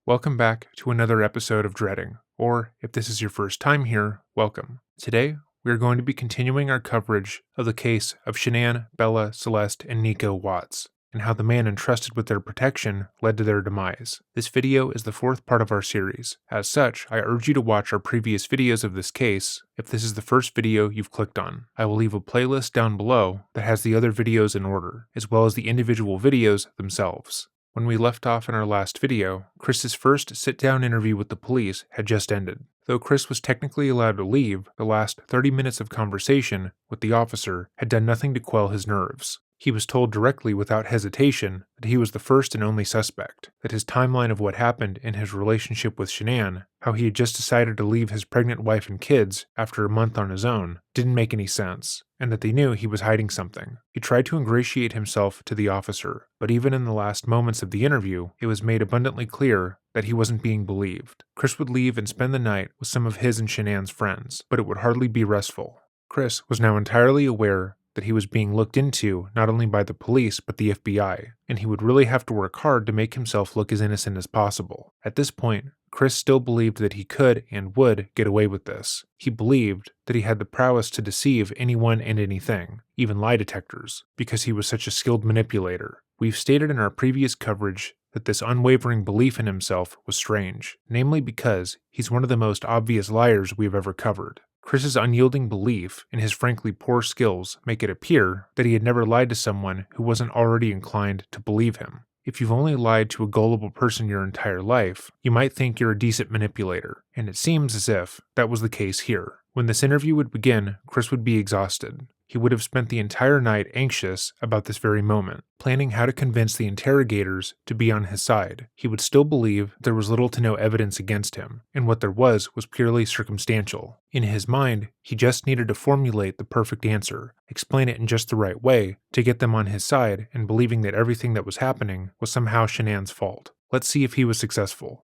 Welcome back to another episode of Dreading, or if this is your first time here, welcome. Today, we are going to be continuing our coverage of the case of Shanann, Bella, Celeste, and Nico Watts, and how the man entrusted with their protection led to their demise. This video is the fourth part of our series. As such, I urge you to watch our previous videos of this case if this is the first video you've clicked on. I will leave a playlist down below that has the other videos in order, as well as the individual videos themselves. When we left off in our last video, Chris's first sit-down interview with the police had just ended. Though Chris was technically allowed to leave, the last 30 minutes of conversation with the officer had done nothing to quell his nerves. He was told directly without hesitation that he was the first and only suspect, that his timeline of what happened in his relationship with Shanann, how he had just decided to leave his pregnant wife and kids after a month on his own, didn't make any sense, and that they knew he was hiding something. He tried to ingratiate himself to the officer, but even in the last moments of the interview, it was made abundantly clear that he wasn't being believed. Chris would leave and spend the night with some of his and Shanann's friends, but it would hardly be restful. Chris was now entirely aware that he was being looked into not only by the police but the FBI, and he would really have to work hard to make himself look as innocent as possible. At this point, Chris still believed that he could and would get away with this. He believed that he had the prowess to deceive anyone and anything, even lie detectors, because he was such a skilled manipulator. We've stated in our previous coverage that this unwavering belief in himself was strange, namely because he's one of the most obvious liars we've ever covered. Chris's unyielding belief in his frankly poor skills make it appear that he had never lied to someone who wasn't already inclined to believe him. If you've only lied to a gullible person your entire life, you might think you're a decent manipulator, and it seems as if that was the case here. When this interview would begin, Chris would be exhausted. He would have spent the entire night anxious about this very moment, planning how to convince the interrogators to be on his side. He would still believe there was little to no evidence against him, and what there was purely circumstantial. In his mind, he just needed to formulate the perfect answer, explain it in just the right way, to get them on his side and believing that everything that was happening was somehow Shanann's fault. Let's see if he was successful.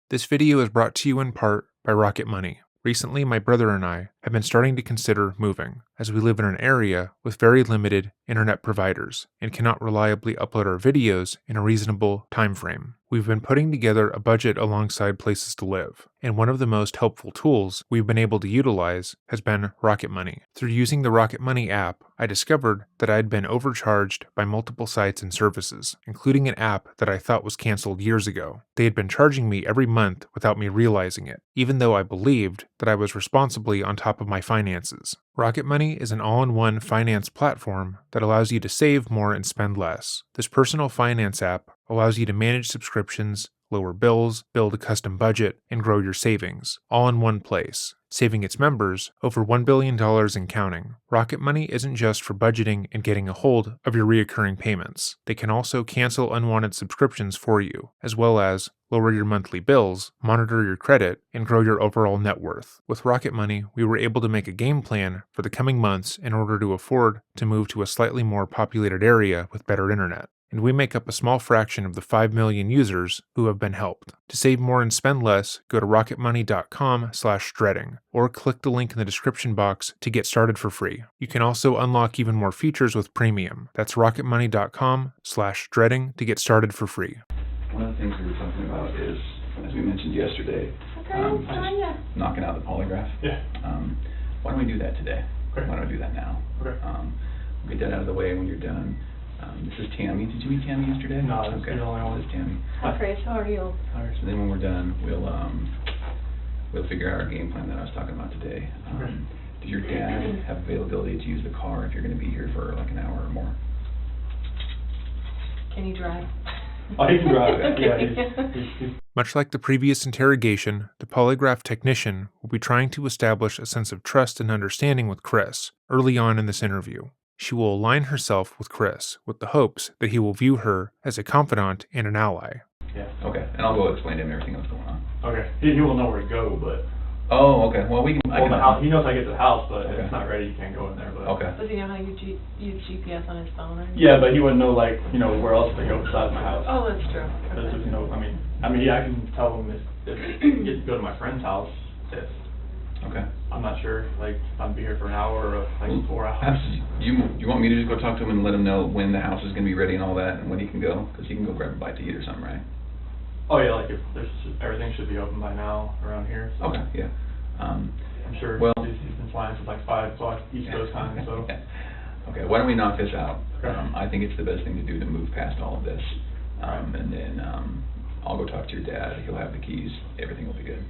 This video is brought to you in part by Rocket Money. Recently, my brother and I have been starting to consider moving, as we live in an area with very limited internet providers and cannot reliably upload our videos in a reasonable time frame. We've been putting together a budget alongside places to live, and one of the most helpful tools we've been able to utilize has been Rocket Money. Through using the Rocket Money app, I discovered that I had been overcharged by multiple sites and services, including an app that I thought was canceled years ago. They had been charging me every month without me realizing it, even though I believed that I was responsibly on top of my finances. Rocket Money is an all-in-one finance platform that allows you to save more and spend less. This personal finance app allows you to manage subscriptions, lower bills, build a custom budget, and grow your savings, all in one place, saving its members over $1 billion and counting. Rocket Money isn't just for budgeting and getting a hold of your reoccurring payments. They can also cancel unwanted subscriptions for you, as well as lower your monthly bills, monitor your credit, and grow your overall net worth. With Rocket Money, we were able to make a game plan for the coming months in order to afford to move to a slightly more populated area with better internet. And we make up a small fraction of the 5 million users who have been helped. To save more and spend less, go to rocketmoney.com/dreading, or click the link in the description box to get started for free. You can also unlock even more features with premium. That's rocketmoney.com/dreading to get started for free. One of the things we were talking about is, as we mentioned yesterday, just knocking out the polygraph. Yeah. Why don't we do that today? Okay. Why don't we do that now? Okay. We'll get that out of the way when you're done. This is Tammy. Did you meet Tammy yesterday? No, this okay. is the only one. This is Tammy. Hi Chris, how are you? Alright, so then when we're done, we'll figure out our game plan that I was talking about today. Okay. Does your dad have availability to use the car if you're going to be here for like an hour or more? Can you drive? Oh, he can drive. Yeah, he's Much like the previous interrogation, the polygraph technician will be trying to establish a sense of trust and understanding with Chris early on in this interview. She will align herself with Chris with the hopes that he will view her as a confidant and an ally. Yeah. Okay, and I'll go explain to him everything that's going on. Okay. He will know where to go, but Oh, okay. Well, we can. the house. He knows how to get to the house, but if Okay. it's not ready, you can't go in there. But Okay. Does he know how to use GPS on his phone? Or Yeah, but he wouldn't know where else to go besides my house. Oh, that's true. That's just, I mean, yeah, I can tell him if you get to go to my friend's house, if Okay. I'm not sure, like, if I'm be here for an hour or like 4 hours. Absolutely. You want me to just go talk to him and let him know when the house is gonna be ready and all that, and when he can go? Because he can go grab a bite to eat or something, right? Oh yeah, like if there's, everything should be open by now around here, so. Okay, yeah. I'm sure Well- he's been flying since like 5 o'clock East Coast time, so. Okay, why don't we knock this out? Okay. I think it's the best thing to do to move past all of this. And then, I'll go talk to your dad, he'll have the keys, everything will be good.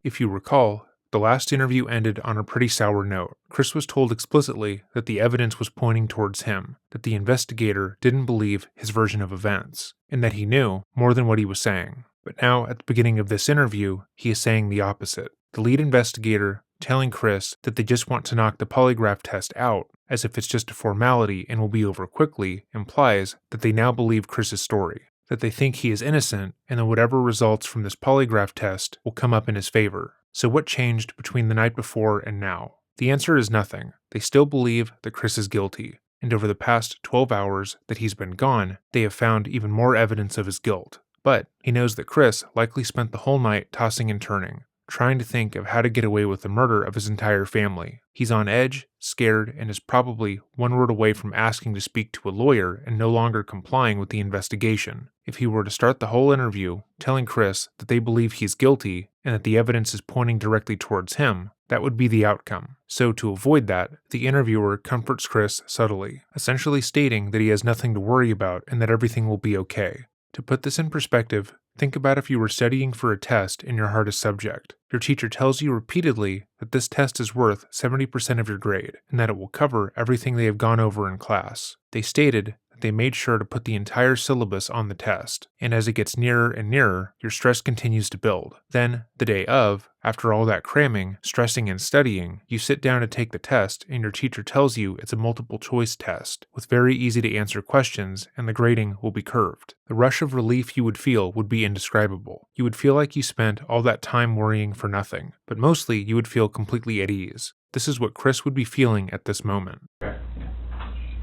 If you recall, the last interview ended on a pretty sour note. Chris was told explicitly that the evidence was pointing towards him, that the investigator didn't believe his version of events, and that he knew more than what he was saying. But now, at the beginning of this interview, he is saying the opposite. The lead investigator telling Chris that they just want to knock the polygraph test out, as if it's just a formality and will be over quickly, implies that they now believe Chris's story, that they think he is innocent and that whatever results from this polygraph test will come up in his favor. So what changed between the night before and now? The answer is nothing. They still believe that Chris is guilty, and over the past 12 hours that he's been gone, they have found even more evidence of his guilt. But he knows that Chris likely spent the whole night tossing and turning, trying to think of how to get away with the murder of his entire family. He's on edge, scared, and is probably one word away from asking to speak to a lawyer and no longer complying with the investigation. If he were to start the whole interview telling Chris that they believe he's guilty and that the evidence is pointing directly towards him, that would be the outcome. So to avoid that, the interviewer comforts Chris subtly, essentially stating that he has nothing to worry about and that everything will be okay. To put this in perspective, think about if you were studying for a test in your hardest subject. Your teacher tells you repeatedly that this test is worth 70% of your grade, and that it will cover everything they have gone over in class. They stated that they made sure to put the entire syllabus on the test, and as it gets nearer and nearer, your stress continues to build. Then, the day of, after all that cramming, stressing, and studying, you sit down to take the test, and your teacher tells you it's a multiple choice test, with very easy to answer questions, and the grading will be curved. The rush of relief you would feel would be indescribable. You would feel like you spent all that time worrying for nothing, but mostly you would feel completely at ease. This is what Chris would be feeling at this moment. Okay.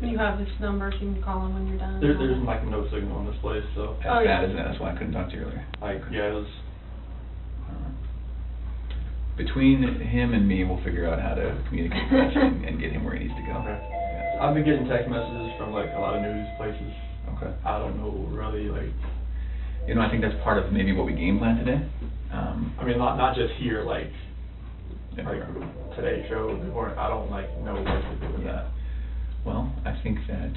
You have his number, so you can call him when you're done. There's like no signal in this place, so. As Oh, yeah. bad as that, that's why I couldn't talk to you earlier. Like, yeah, it was, Between him and me, we'll figure out how to communicate best and get him where he needs to go. okay. Yeah. I've been getting text messages from like a lot of news places. Okay. I don't know really, like, You know, I think that's part of maybe what we game plan today. I mean, not just here, like everywhere. Today's show, or I don't like know what to do with that. Well, I think that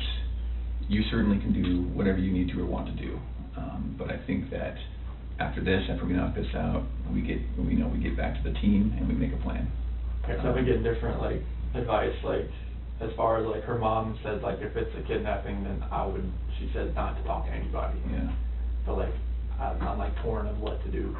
you certainly can do whatever you need to or want to do. But I think that after we knock this out, we get back to the team and we make a plan. Okay, so I've been getting different like advice, like as far as like her mom said, like if it's a kidnapping, then she said not to talk to anybody. Yeah. But like I'm like torn of what to do.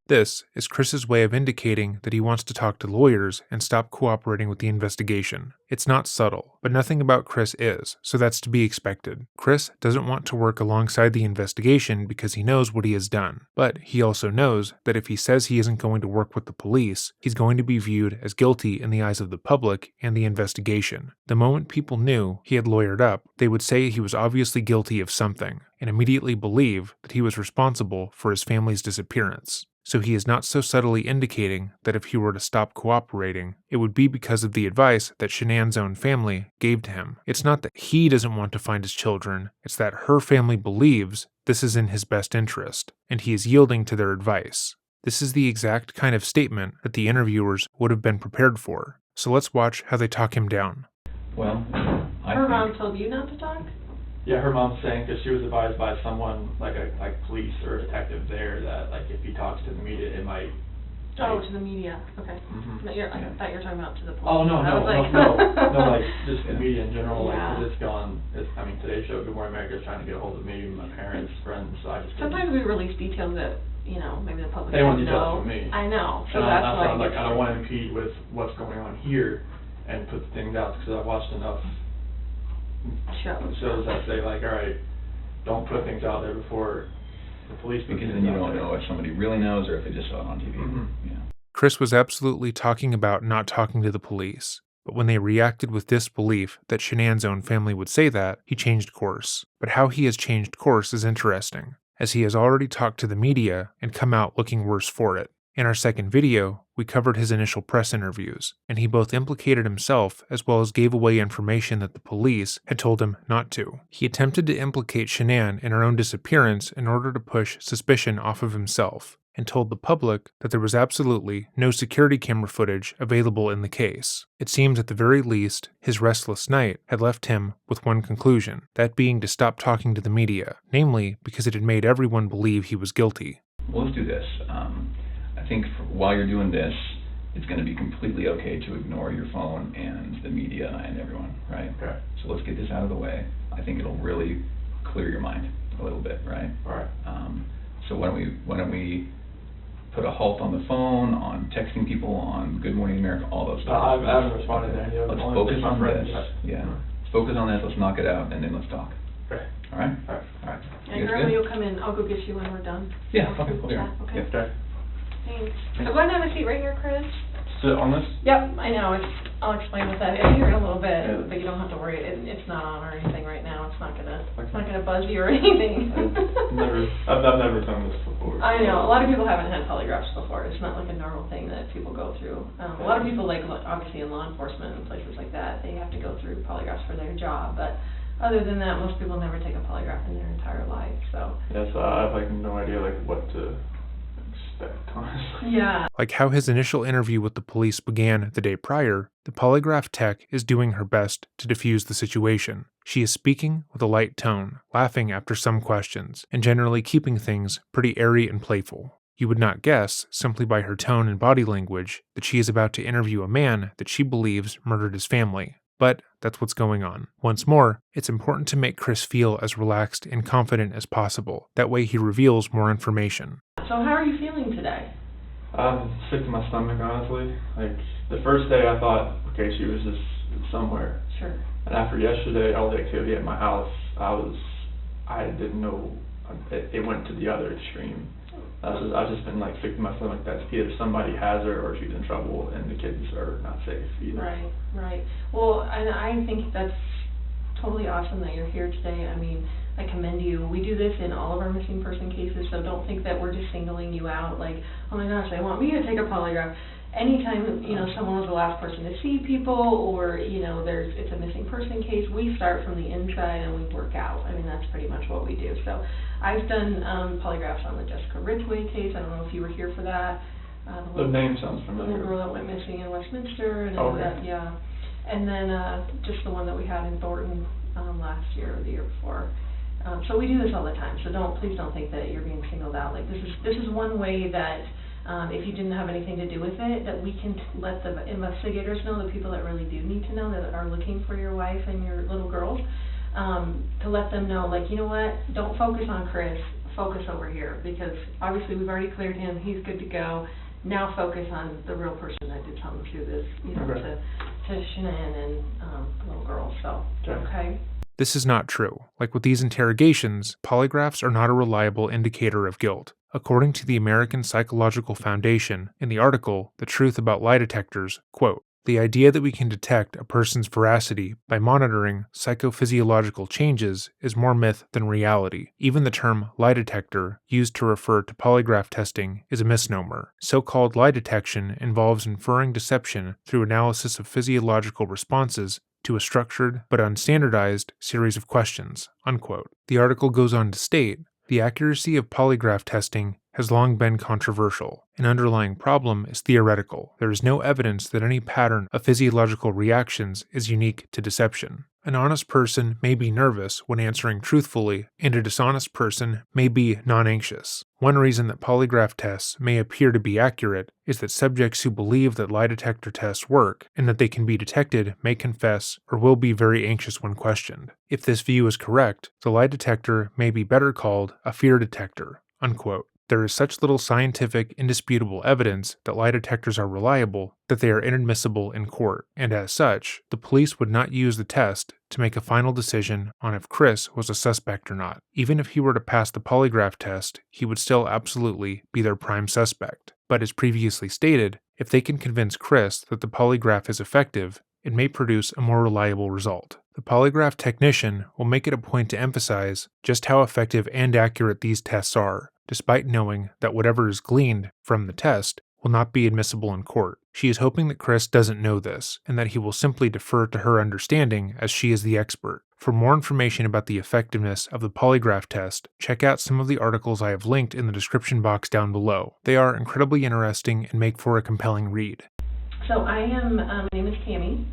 This is Chris's way of indicating that he wants to talk to lawyers and stop cooperating with the investigation. It's not subtle, but nothing about Chris is, so that's to be expected. Chris doesn't want to work alongside the investigation because he knows what he has done, but he also knows that if he says he isn't going to work with the police, he's going to be viewed as guilty in the eyes of the public and the investigation. The moment people knew he had lawyered up, they would say he was obviously guilty of something, and immediately believe that he was responsible for his family's disappearance. So he is not so subtly indicating that if he were to stop cooperating, it would be because of the advice that Shanann's own family gave to him. It's not that he doesn't want to find his children, it's that her family believes this is in his best interest, and he is yielding to their advice. This is the exact kind of statement that the interviewers would have been prepared for. So let's watch how they talk him down. Well, Her mom told you not to talk? Yeah, her mom's saying, because she was advised by someone, like police or a detective there, that like if he talks to the media, it might. Oh, to the media, okay. Mhm. But I thought you were talking about to the police. Oh, no, I was like- no, like, just the media in general, like, Yeah. 'cause today's show, Good Morning America, is trying to get a hold of me, my parents, friends, so I just. Sometimes we release details that, maybe the public They want doesn't details know. from me. I know, so And that's why why. I'm like, I don't want to impede with what's going on here and put the things out, because I've watched enough shows that say like, all right, don't put things out there before the police. put Because things then you out don't there. know if somebody really knows or if they just saw it on TV. Mhm. Yeah. Chris was absolutely talking about not talking to the police, but when they reacted with disbelief that Shanann's own family would say that, he changed course. But how he has changed course is interesting, as he has already talked to the media and come out looking worse for it. In our second video, we covered his initial press interviews, and he both implicated himself as well as gave away information that the police had told him not to. He attempted to implicate Shanann in her own disappearance in order to push suspicion off of himself, and told the public that there was absolutely no security camera footage available in the case. It seems at the very least, his restless night had left him with one conclusion, that being to stop talking to the media, namely because it had made everyone believe he was guilty. Well, let's do this. I think while you're doing this, it's going to be completely okay to ignore your phone and the media and everyone, right? Okay. So let's get this out of the way. I think it'll really clear your mind a little bit, right? All right. So why don't we put a halt on the phone, on texting people, on Good Morning America, all those stuff. I haven't responded to any of them. Let's Only focus my on friends. this. Yeah. Let's focus on this. Let's knock it out, and then let's talk. Okay. All right? All right. All right. And You guys early good? you'll come in, I'll go get you when we're done. Yeah, okay, We'll clear. chat, okay? Yep. Okay. Thanks. So go ahead and have a seat right here, Chris. Sit on this? Yep, I know, I'll explain what that is here in a little bit, but you don't have to worry, it's not on or anything right now, it's not gonna buzz you or anything. I've never done this before. I know, a lot of people haven't had polygraphs before, it's not like a normal thing that people go through. A lot of people, like, obviously in law enforcement and places like that, they have to go through polygraphs for their job, but other than that, most people never take a polygraph in their entire life, so. Yeah, so I have, like, no idea, like, what to expect, honestly. Yeah. Like how his initial interview with the police began the day prior, the polygraph tech is doing her best to defuse the situation. She is speaking with a light tone, laughing after some questions, and generally keeping things pretty airy and playful. You would not guess, simply by her tone and body language, that she is about to interview a man that she believes murdered his family. But that's what's going on. Once more, it's important to make Chris feel as relaxed and confident as possible. That way he reveals more information. So how are you feeling today? I'm sick to my stomach, honestly. Like, the first day I thought, okay, she was just somewhere. Sure. And after yesterday, all the activity at my house, I didn't know, it went to the other extreme. I've just been like sick to my stomach that either somebody has her or she's in trouble and the kids are not safe either. Right. Well, and I think that's totally awesome that you're here today. I mean, I commend you. We do this in all of our missing person cases, so don't think that we're just singling you out like, oh my gosh, they want me to take a polygraph. Anytime, someone was the last person to see people or, it's a missing person case, we start from the inside and we work out. I mean, that's pretty much what we do. So I've done polygraphs on the Jessica Ridgway case. I don't know if you were here for that. The name sounds The familiar. little girl that went missing in Westminster and Okay. that, yeah. And then just the one that we had in Thornton last year or the year before. So we do this all the time. So please don't think that you're being singled out. Like this is one way that if you didn't have anything to do with it, that we can let the investigators know, the people that really do need to know, that are looking for your wife and your little girls, to let them know, like, you know what, don't focus on Chris, focus over here, because obviously we've already cleared him, he's good to go. Now focus on the real person that did something to this, Okay. to Shanann and the little girl, so, okay? This is not true. Like with these interrogations, polygraphs are not a reliable indicator of guilt. According to the American Psychological Foundation, in the article, The Truth About Lie Detectors, quote, the idea that we can detect a person's veracity by monitoring psychophysiological changes is more myth than reality. Even the term lie detector, used to refer to polygraph testing, is a misnomer. So-called lie detection involves inferring deception through analysis of physiological responses to a structured but unstandardized series of questions, unquote. The article goes on to state, the accuracy of polygraph testing has long been controversial. An underlying problem is theoretical. There is no evidence that any pattern of physiological reactions is unique to deception. An honest person may be nervous when answering truthfully, and a dishonest person may be non-anxious. One reason that polygraph tests may appear to be accurate is that subjects who believe that lie detector tests work and that they can be detected may confess or will be very anxious when questioned. If this view is correct, the lie detector may be better called a fear detector, unquote. There is such little scientific, indisputable evidence that lie detectors are reliable that they are inadmissible in court, and as such, the police would not use the test to make a final decision on if Chris was a suspect or not. Even if he were to pass the polygraph test, he would still absolutely be their prime suspect. But as previously stated, if they can convince Chris that the polygraph is effective, it may produce a more reliable result. The polygraph technician will make it a point to emphasize just how effective and accurate these tests are, despite knowing that whatever is gleaned from the test will not be admissible in court. She is hoping that Chris doesn't know this, and that he will simply defer to her understanding as she is the expert. For more information about the effectiveness of the polygraph test, check out some of the articles I have linked in the description box down below. They are incredibly interesting and make for a compelling read. So my name is Tammy.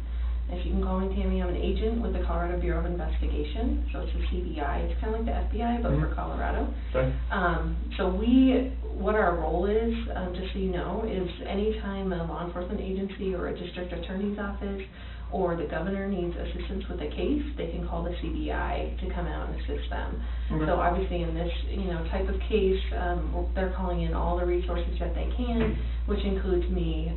If you can call me Tammy, I'm an agent with the Colorado Bureau of Investigation. So it's a CBI. It's kind of like the FBI, but for Colorado. Okay. So what our role is, just so you know, is anytime a law enforcement agency or a district attorney's office or the governor needs assistance with a case, they can call the CBI to come out and assist them. Okay. So obviously in this, type of case, they're calling in all the resources that they can, which includes me,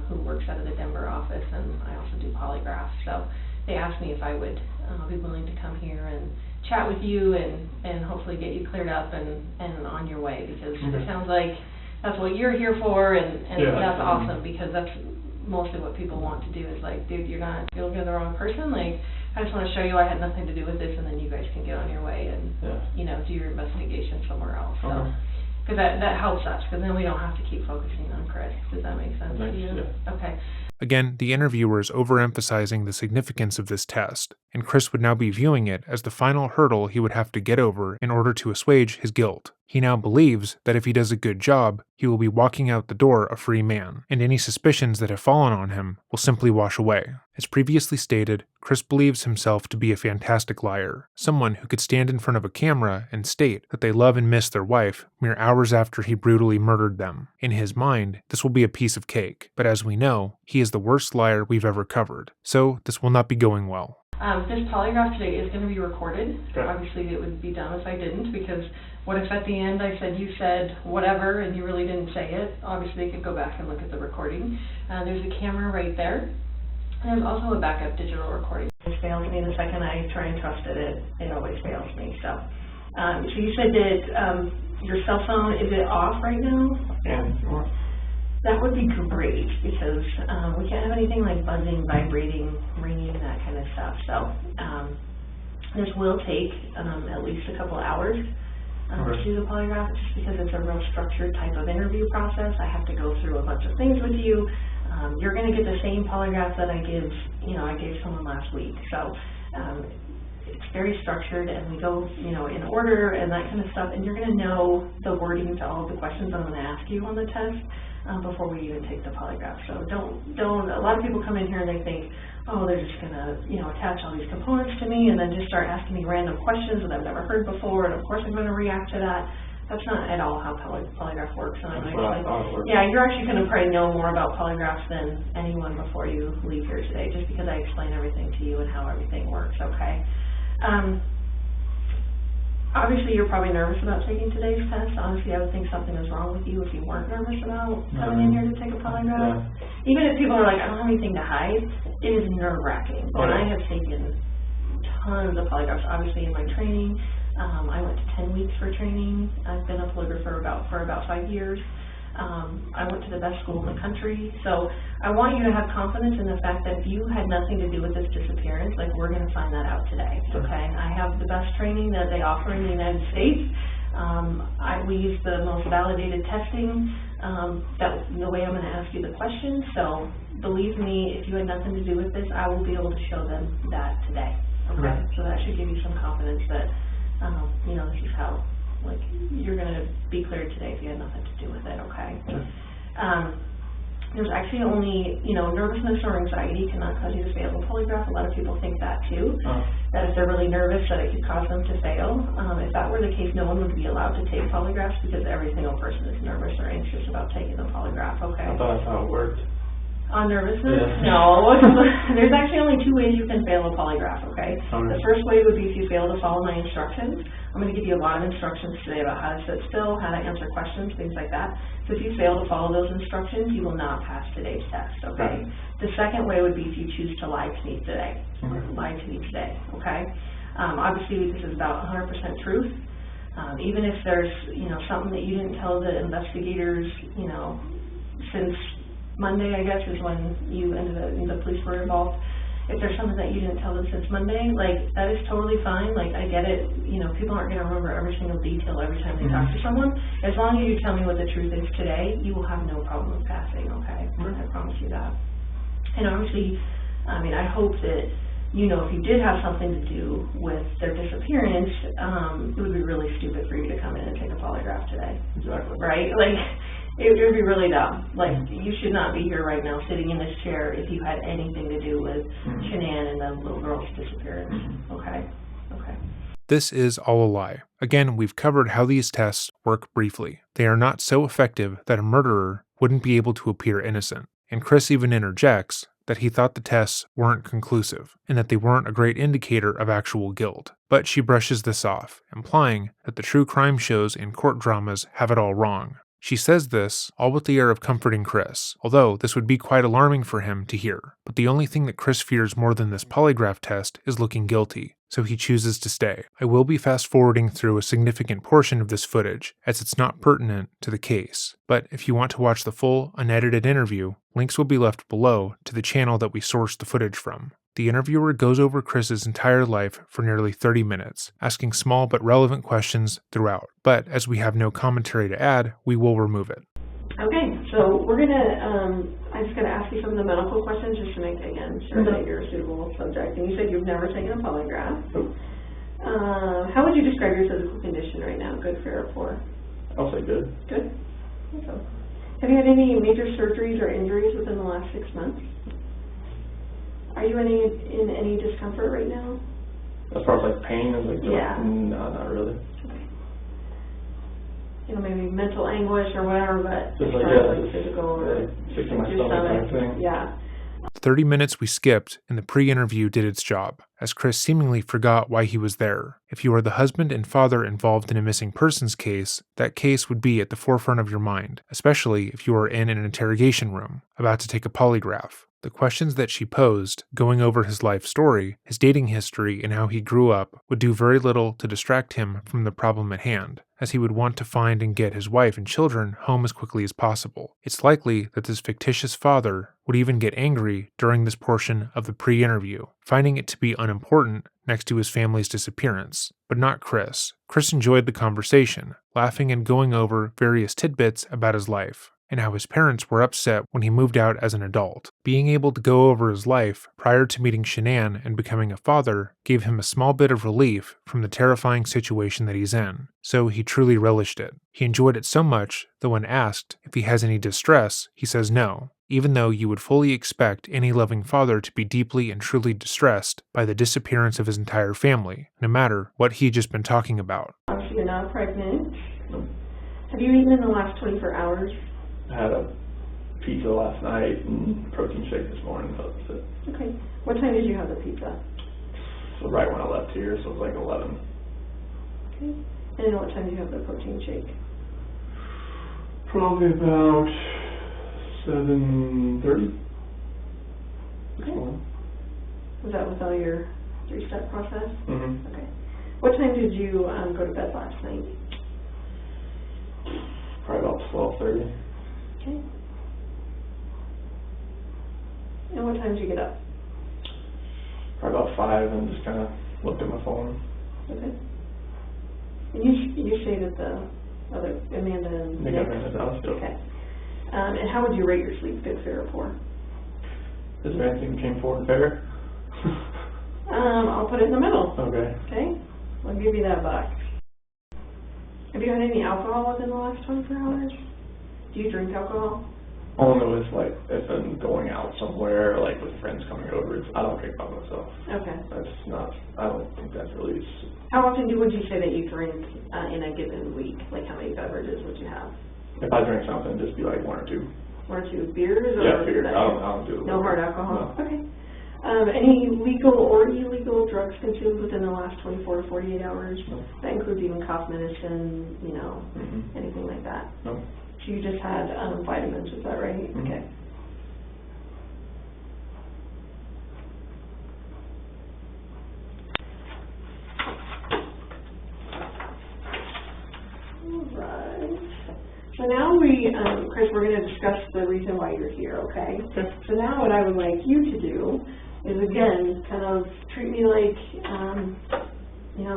who works out of the Denver office, and I also do polygraphs. So they asked me if I would be willing to come here and chat with you and hopefully get you cleared up and on your way, because it sounds like that's what you're here for, and yeah, that's awesome, because that's mostly what people want to do is like, dude, you're looking at the wrong person. Like, I just want to show you I had nothing to do with this, and then you guys can get on your way and do your investigation somewhere else. So, because that helps us, because then we don't have to keep focusing on Chris. Does that make sense to you? Yeah. Okay. Again, the interviewer is overemphasizing the significance of this test, and Chris would now be viewing it as the final hurdle he would have to get over in order to assuage his guilt. He now believes that if he does a good job, he will be walking out the door a free man, and any suspicions that have fallen on him will simply wash away. As previously stated, Chris believes himself to be a fantastic liar, someone who could stand in front of a camera and state that they love and miss their wife mere hours after he brutally murdered them. In his mind, this will be a piece of cake, but as we know, he is the worst liar we've ever covered, so this will not be going well. This polygraph today is going to be recorded. Okay. Obviously, it would be dumb if I didn't, because what if at the end I said you said whatever and you really didn't say it? Obviously, they could go back and look at the recording. There's a camera right there. And there's also a backup digital recording. It fails me the second I try and trust it always fails me. So you said that your cell phone, is it off right now? Yeah. That would be great, because we can't have anything like buzzing, vibrating, ringing, that kind of stuff. So this will take at least a couple hours to do the polygraph, just because it's a real structured type of interview process. I have to go through a bunch of things with you. You're going to get the same polygraph that I gave someone last week. So it's very structured, and we go, in order and that kind of stuff, and you're going to know the wording to all of the questions I'm going to ask you on the test before we even take the polygraph. So don't, a lot of people come in here and they think, oh, they're just going to, attach all these components to me and then just start asking me random questions that I've never heard before, and of course I'm going to react to that. That's not at all how polygraph works. And you're actually going to probably know more about polygraphs than anyone before you leave here today, just because I explain everything to you and how everything works, okay? Obviously, you're probably nervous about taking today's test. Honestly, I would think something is wrong with you if you weren't nervous about coming in here to take a polygraph. Yeah. Even if people are like, I don't have anything to hide, it is nerve-wracking. And I have taken tons of polygraphs, obviously, in my training. I went to 10 weeks for training. I've been a polygrapher for about 5 years. I went to the best school in the country. So I want you to have confidence in the fact that if you had nothing to do with this disappearance, like, we're going to find that out today, okay? I have the best training that they offer in the United States. We use the most validated testing, the way I'm going to ask you the questions. So believe me, if you had nothing to do with this, I will be able to show them that today, okay? So that should give you some confidence that, this is how, you're going to be cleared today if you had nothing to do with it, okay? There's actually only, nervousness or anxiety cannot cause you to fail a polygraph. A lot of people think that too, that if they're really nervous that it could cause them to fail. If that were the case, no one would be allowed to take polygraphs, because every single person is nervous or anxious about taking a polygraph, okay? I thought that's how it worked. On nervousness? Yeah. No. There's actually only 2 ways you can fail a polygraph, okay? The first way would be if you fail to follow my instructions. I'm going to give you a lot of instructions today about how to sit still, how to answer questions, things like that. So if you fail to follow those instructions, you will not pass today's test, okay? The second way would be if you choose to lie to me today. Lie to me today, okay? Obviously, this is about 100% truth. Even if there's, something that you didn't tell the investigators, since Monday, I guess, is when you the police were involved. if there's something that you didn't tell them since Monday, like, that is totally fine. Like, I get it, you know, people aren't gonna remember every single detail every time they talk to someone. As long as you tell me what the truth is today, you will have no problem with passing, okay? I promise you that. And obviously, I mean, I hope that, you know, if you did have something to do with their disappearance, it would be really stupid for you to come in and take a polygraph today. Exactly. Right? Like, it would be really dumb. Like, you should not be here right now sitting in this chair if you had anything to do with Shanann and the little girl's disappearance. Okay? Okay. This is all a lie. Again, we've covered how these tests work briefly. They are not so effective that a murderer wouldn't be able to appear innocent. And Chris even interjects that he thought the tests weren't conclusive, and that they weren't a great indicator of actual guilt. But she brushes this off, implying that the true crime shows and court dramas have it all wrong. She says this, all with the air of comforting Chris, although this would be quite alarming for him to hear. But the only thing that Chris fears more than this polygraph test is looking guilty, so he chooses to stay. I will be fast-forwarding through a significant portion of this footage, as it's not pertinent to the case. But if you want to watch the full, unedited interview, links will be left below to the channel that we sourced the footage from. The interviewer goes over Chris's entire life for nearly 30 minutes, asking small but relevant questions throughout. But as we have no commentary to add, we will remove it. Okay, so we're gonna, I'm just gonna ask you some of the medical questions just to make, again, sure that you're a suitable subject. And you said you've never taken a polygraph. How would you describe your physical condition right now? Good, fair, or poor? I'll say good. Good? Okay. Have you had any major surgeries or injuries within the last 6 months? Are you in any discomfort right now? As far as like pain and like yeah. No, not really. Okay. You know, maybe mental anguish or whatever, but just like physical or sick to my your stomach kind of thing. Yeah. The 30 minutes we skipped in the pre-interview did its job, as Chris seemingly forgot why he was there. If you are the husband and father involved in a missing persons case, that case would be at the forefront of your mind, especially if you are in an interrogation room, about to take a polygraph. The questions that she posed, going over his life story, his dating history, and how he grew up, would do very little to distract him from the problem at hand, as he would want to find and get his wife and children home as quickly as possible. It's likely that this fictitious father would even get angry during this portion of the pre-interview, finding it to be unimportant next to his family's disappearance. But not Chris. Chris enjoyed the conversation, laughing and going over various tidbits about his life, and how his parents were upset when he moved out as an adult. Being able to go over his life prior to meeting Shanann and becoming a father gave him a small bit of relief from the terrifying situation that he's in, so he truly relished it. He enjoyed it so much that when asked if he has any distress, he says no, even though you would fully expect any loving father to be deeply and truly distressed by the disappearance of his entire family, no matter what he'd just been talking about. Obviously, you're not pregnant. Have you eaten in the last 24 hours? I had a pizza last night and protein shake this morning. That was it. Okay. What time did you have the pizza? So right when I left here, so it was like 11. Okay. And what time did you have the protein shake? Probably about 7:30. Okay. Was that with all your 3-step process? Mm-hmm. Okay. What time did you go to bed last night? Probably about 12:30. Okay. And what time did you get up? Probably about 5 and just kind of looked at my phone. Okay. And you stayed at the other Amanda and Nick? Amanda's house, yep. Okay. And how would you rate your sleep, good, fair, or poor? Is there anything between 4 and fair? I'll put it in the middle. Okay. Okay? I'll give you that box. Have you had any alcohol within the last 24 hours? Do you drink alcohol? Only was like if I'm going out somewhere, like with friends coming over. I don't drink by myself. Okay. That's not. I don't think that's really. How often would you say that you drink in a given week? Like how many beverages would you have? If I drink something, just be like 1 or 2. 1 or 2 beers? Or yeah, beers. I don't do it. No hard alcohol? No. Okay. Any legal or illegal drugs consumed within the last 24 to 48 hours? No. That includes even cough medicine, you know, anything like that? No. So you just had vitamins, is that right? Mm-hmm. Okay. All right. So now Chris, we're going to discuss the reason why you're here, okay? Okay. So now what I would like you to do is again, kind of treat me like,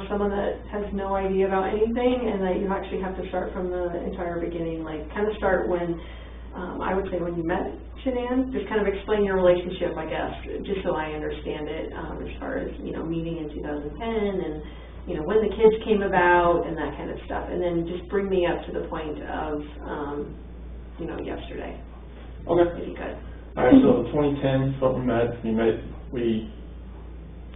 someone that has no idea about anything, and that you actually have to start from the entire beginning, like kind of start when, I would say when you met Shanann, just kind of explain your relationship, I guess, just so I understand it, as far as, meeting in 2010 and, when the kids came about and that kind of stuff, and then just bring me up to the point of, yesterday. Okay. If you could. All right, so 2010 is when we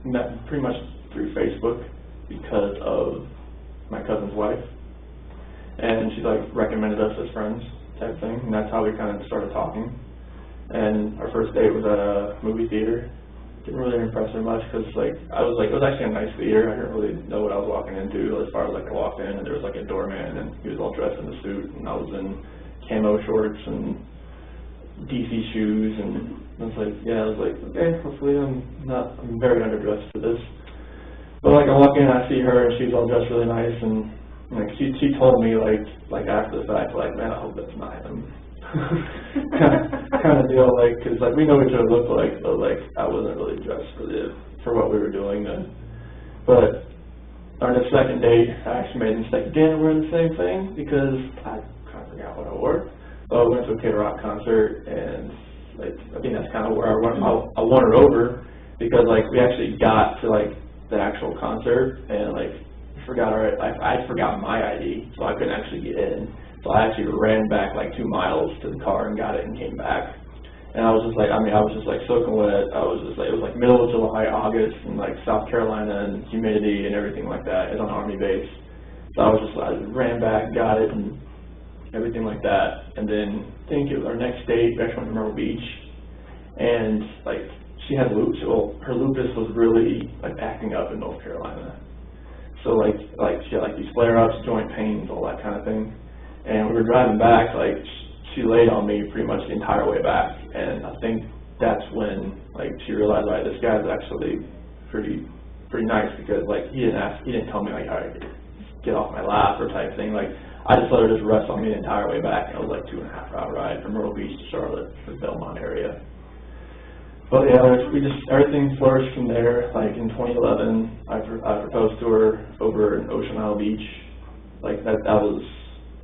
met pretty much through Facebook because of my cousin's wife, and she recommended us as friends type thing, and that's how we kind of started talking. And our first date was at a movie theater. Didn't really impress her much because it was actually a nice theater. I didn't really know what I was walking into as far as I walked in, and there was a doorman, and he was all dressed in a suit, and I was in camo shorts and DC shoes, and I was okay, hopefully I'm very underdressed for this. But I walk in, I see her, and she's all dressed really nice, and she told me after the fact, man, I hope that's not him. kind of deal, because we know what each other looked like, but I wasn't really dressed for what we were doing then. But on the second date, I actually made a mistake again. We're in the same thing because I kind of forgot what I wore. But we went to a Kid Rock concert, and I think that's kind of where I won her over, because we actually got to the actual concert, and I forgot my ID, so I couldn't actually get in. So I actually ran back 2 miles to the car and got it and came back. And I was just I was just soaking wet. I was just it was middle of July, August, in South Carolina, and humidity and everything like that. It's on Army base. So I ran back, got it, and everything like that. And then I think it was our next date, we actually went to Myrtle Beach, and she had lupus. Well, her lupus was really acting up in North Carolina. So she had these flare-ups, joint pains, all that kind of thing. And we were driving back, she laid on me pretty much the entire way back. And I think that's when she realized this guy's actually pretty nice, because he didn't tell me all right, get off my lap or type thing. I just let her just rest on me the entire way back, and it was 2.5 hour ride from Myrtle Beach to Charlotte, the Belmont area. But yeah, everything flourished from there. In 2011, I proposed to her over in Ocean Isle Beach. That was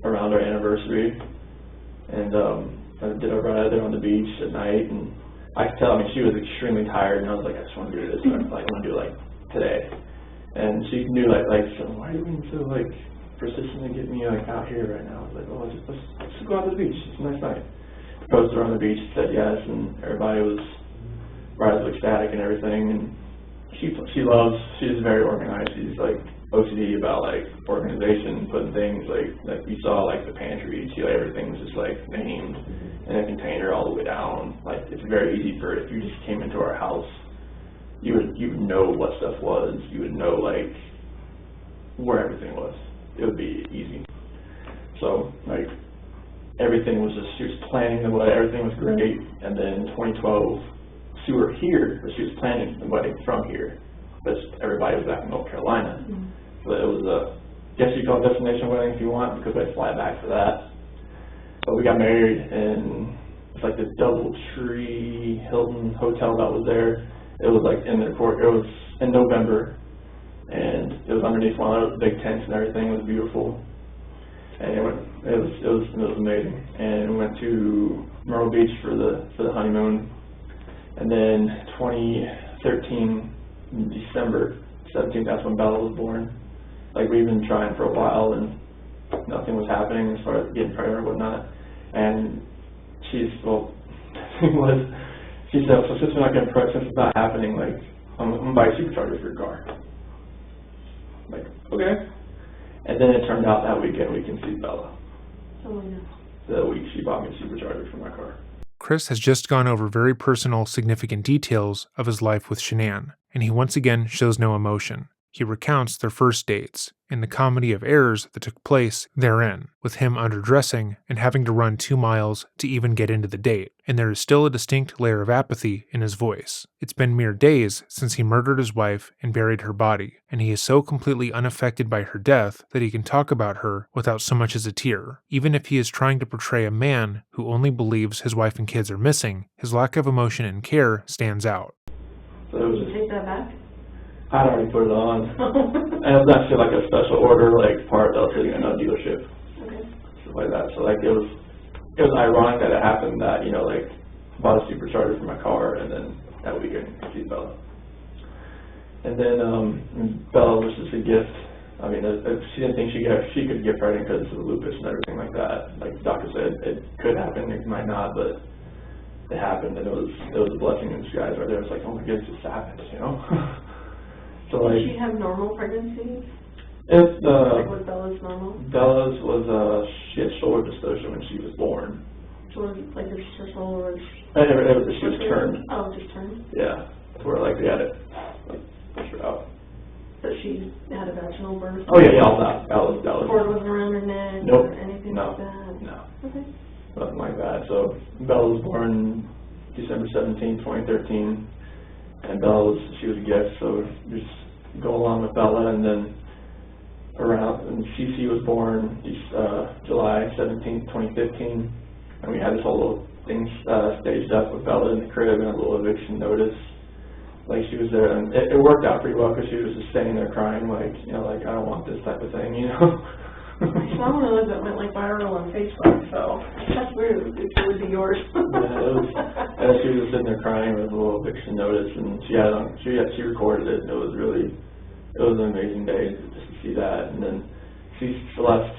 around our anniversary, and I did a ride there on the beach at night, and I could tell, she was extremely tired, and I was I just want to do this, I want to do it today. And she knew so why are you being so persistently get me out here right now? I was let's go out to the beach. It's a nice night. Proposed to her on the beach, said yes, and everybody was ecstatic and everything. And she's very organized. She's OCD about organization, putting things you saw the pantry. Everything was just named in a container all the way down. It's very easy for, if you just came into our house, you would know what stuff was. You would know where everything was. It would be easy. So everything was just, she was planning the wedding, everything was great. And then 2012, she were here, but she was planning the wedding from here, but everybody was back in North Carolina. Mm-hmm. So it was guess you call it destination wedding if you want, because they fly back for that. But we got married, and it's this DoubleTree Hilton hotel that was there. It was in their court. It was in November, and it was underneath one of those big tents and everything. It was beautiful, and it was amazing. And we went to Myrtle Beach for the honeymoon, and then 2013 December 17th, that's when Bella was born. We've been trying for a while, and nothing was happening as far as getting pregnant or whatnot. And she said, so since we're not getting pregnant, since it's not happening, I'm going to buy a supercharger for your car. Okay. And then it turned out that weekend we conceived Bella. Oh, no. The week she bought me a supercharger for my car. Chris has just gone over very personal, significant details of his life with Shanann, and he once again shows no emotion. He recounts their first dates and the comedy of errors that took place therein, with him underdressing and having to run 2 miles to even get into the date, and there is still a distinct layer of apathy in his voice. It's been mere days since he murdered his wife and buried her body, and he is so completely unaffected by her death that he can talk about her without so much as a tear. Even if he is trying to portray a man who only believes his wife and kids are missing, his lack of emotion and care stands out. So it was Did you take that back? I'd already put it on. And it was actually like a special order, like part that was sitting in a dealership. Okay. Stuff like that. So like it was ironic that it happened that, you know, like bought a supercharger for my car and then that weekend conceived Bella. And then Bella was just a gift. I mean, she didn't think she could get pregnant because of the lupus and everything like that. Like the doctor said, it could happen, it might not, but it happened, and it was a blessing in disguise right there. It's like, oh my goodness, it just happened, you know. So like, did she have normal pregnancies? It's Like was Bella's normal? Bella's was she had shoulder dystocia when she was born. So was it like her shoulder was? She was turned. Oh, just turned. Yeah, where like we had it like push her out. But she had a vaginal birth? Oh yeah, all that. That was. Cord wasn't around her neck? Nope. Or anything No. like that? No. Okay. Nothing like that. So Bella was born December 17, 2013, and she was a gift. So just go along with Bella, and then and Cece was born July 17, 2015, and we had this whole little thing staged up with Bella in the crib and a little eviction notice. Like she was there, and it worked out pretty well because she was just standing there crying, like, you know, like I don't want this type of thing, you know. I saw one of those that went like viral on Facebook, so that's weird. It would be yours. Yeah, it was. And she was sitting there crying with a little eviction notice, and she recorded it, and it was an amazing day just to see that. And then Celeste,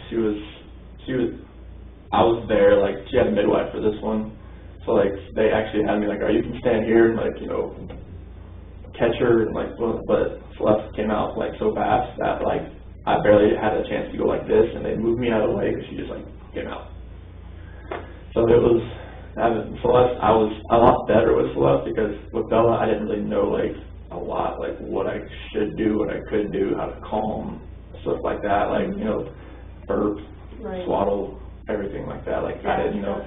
I was there, like she had a midwife for this one, so like they actually had me like, you can stand here and like, you know, catch her, and like, but Celeste came out like so fast that like I barely had a chance to go like this, and they moved me out of the way because she just like came out. So it was Celeste. I was a lot better with Celeste because with Bella I didn't really know like a lot, like what I should do, what I could do, how to calm, stuff like that, like, you know, burp, right. swaddle, everything like that. Like I didn't know.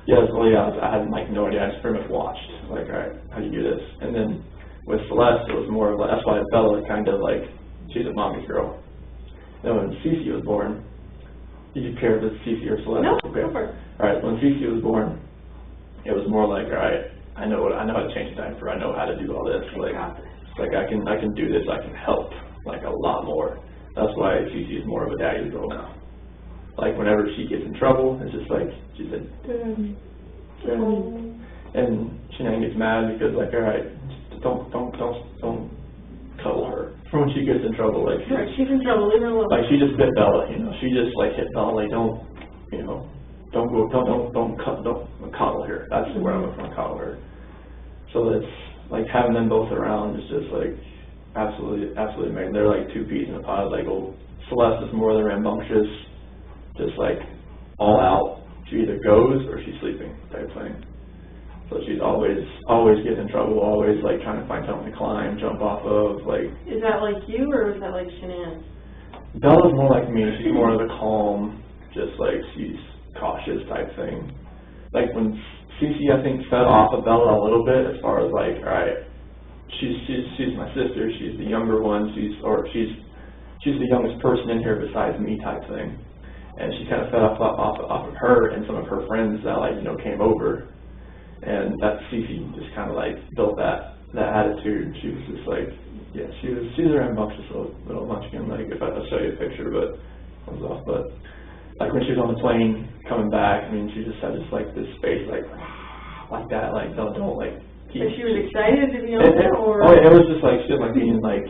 Yeah, I had like no idea. I just pretty much watched, like, all right, how do you do this? And then with Celeste, it was more of like, that's why Bella kind of like, she's a mommy's girl. Then when Cece was born, did you care if it's Cece or Celeste? No, okay. Over. All right, when Cece was born, it was more like, all right, I know how to change a diaper. I know how to do all this. Like I can do this. I can help like a lot more. That's why Cece is more of a daddy's girl now. Like whenever she gets in trouble, it's just like she said, and Shanann gets mad because like, all right, don't cuddle her. When she gets in trouble, like she's in trouble, leave her alone. Like she just bit Bella, you know. She just like hit Bella, like don't coddle her. That's where I'm from, coddle her. So it's like having them both around is just like absolutely amazing. They're like two peas in a pod. Like Celeste is more the rambunctious, just like all out. She either goes or she's sleeping type thing. So she's always getting in trouble, always like trying to find something to climb, jump off of. Like, is that like you or is that like Shanann? Bella's more like me. She's more of the calm, just like she's cautious type thing. Like when Cece, I think, fed off of Bella a little bit as far as like, all right, she's my sister. She's the younger one. She's the youngest person in here besides me type thing. And she kind of fed off of her and some of her friends that like, you know, came over. And that Cece just kind of like built that attitude. She was just like, yeah, she's a rambunctious little munchkin. Like if I'll show you a picture, but it comes off. But like when she was on the plane coming back, I mean, she just had like this face like that. Like don't like. But she was excited to be on there, or? Oh yeah, it was just like she was like being like.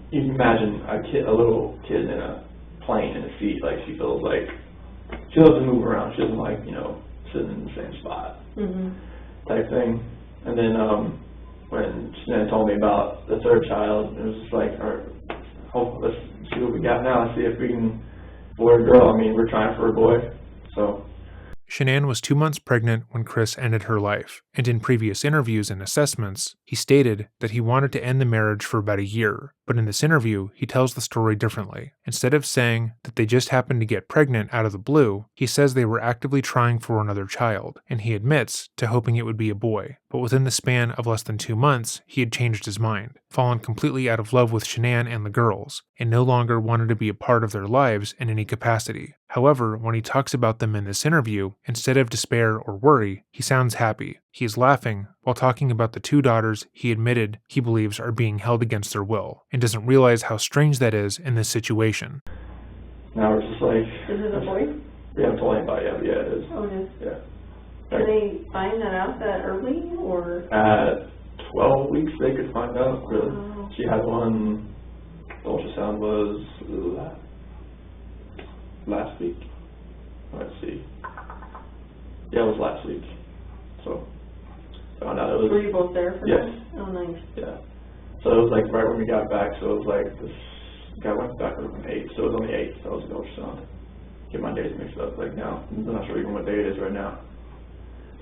You can imagine a little kid in a plane in a seat. Like she feels like she loves to move around. She doesn't like, you know, sitting in the same spot. Type thing. And then when Shanann told me about the third child, it was just like, all right, let's see what we got now. See if we can, boy or girl. I mean, we're trying for a boy. So Shanann was 2 months pregnant when Chris ended her life, and in previous interviews and assessments, he stated that he wanted to end the marriage for about a year, but in this interview, he tells the story differently. Instead of saying that they just happened to get pregnant out of the blue, he says they were actively trying for another child, and he admits to hoping it would be a boy. But within the span of less than 2 months, he had changed his mind, fallen completely out of love with Shanann and the girls, and no longer wanted to be a part of their lives in any capacity. However, when he talks about them in this interview, instead of despair or worry, he sounds happy. He is laughing while talking about the 2 daughters he admitted he believes are being held against their will, and doesn't realize how strange that is in this situation. Now we're just like... Is it a boy? We haven't told anybody yet, but yeah, it is. Oh, it is? Yeah. Can they find that out that early, or? At 12 weeks, they could find out, really. Wow. She had one, the ultrasound was last week. Let's see. Yeah, it was last week. So, found out it was... Were you both there for Yes. that? Oh, nice. Yeah. So it was like right when we got back, so it was like this guy went back on the 8th, so it was on the 8th, that was the ultrasound. Get my days mixed up, like now, I'm not sure even what day it is right now.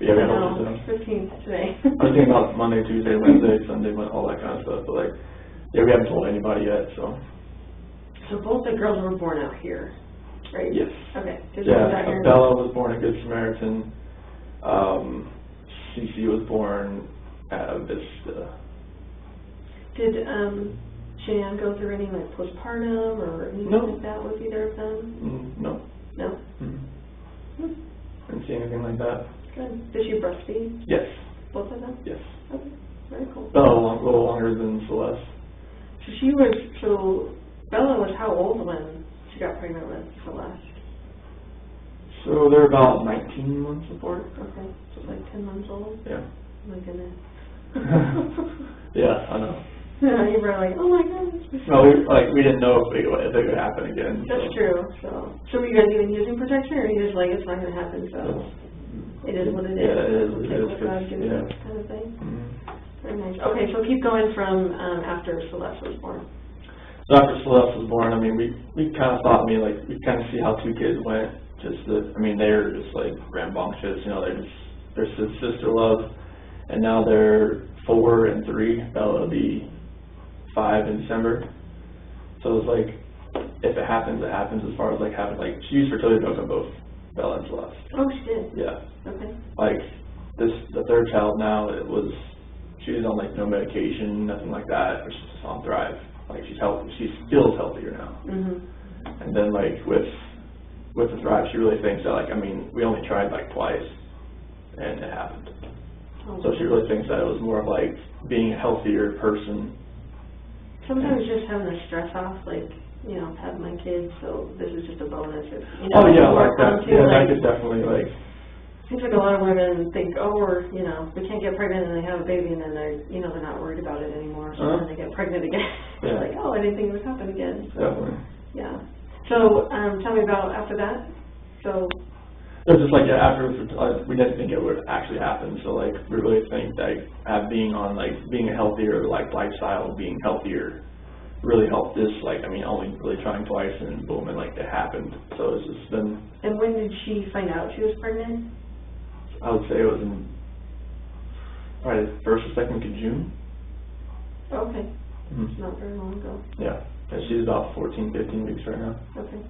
But yeah, we had ultrasound. 15th today. I was thinking about Monday, Tuesday, Wednesday, Sunday, all that kind of stuff, but like, yeah, we haven't told anybody yet, so. So both the girls were born out here, right? Yes. Okay. Yeah, Bella was born at Good Samaritan. Cece was born at Vista. Did Shanann go through any like postpartum or anything like that with either of them? No. No? Didn't see anything like that. Good. Did she breastfeed? Yes. Both of them? Yes. Okay. Very cool. Bella a little longer than Celeste. So Bella was how old when she got pregnant with Celeste? So they're about 19 months apart. Okay. So like 10 months old? Yeah. Oh my goodness. Yeah, I know. Yeah, you were like, oh my goodness. No, we didn't know if it would happen again. That's true. So were you guys even using protection, or are you just like, it's not going to happen, so it is what it is? Yeah, it is. We'll take what God gives us, kind of thing. Very nice. Okay, so keep going from after Celeste was born. So after Celeste was born, I mean, we kind of thought, we kind of see how 2 kids went. They're just like rambunctious, they're sister love, and now they're 4 and 3. Bella will be 5 in December. So it was like, if it happens, it happens. As far as like having she used fertility drugs on both Bella and Celeste. Oh, she did? Yeah. Okay. The 3rd child now, she was on no medication, nothing like that, or she's just on Thrive. She's healthy. She feels healthier now. And then with the Thrive, she really thinks that we only tried twice, and it happened. Oh. So she really thinks that it was more of being a healthier person. Sometimes just having the stress off, have my kids, so this is just a bonus. If, oh yeah, like that. Yeah, that could definitely Seems like a lot of women think, oh, we can't get pregnant, and they have a baby, and then they're not worried about it anymore. So then they get pregnant again. Yeah. Like, oh, I didn't think it would happen again. So, definitely. Yeah. So tell me about after that. So. It was just after we didn't think it would actually happen. So we really think that being on being a healthier lifestyle, being healthier, really helped this. Only really trying twice, and boom, and it happened. So it's just been. And when did she find out she was pregnant? I would say it was in probably the 1st or 2nd week of June. Okay. It's not very long ago. Yeah. And she's about 14, 15 weeks right now. Okay.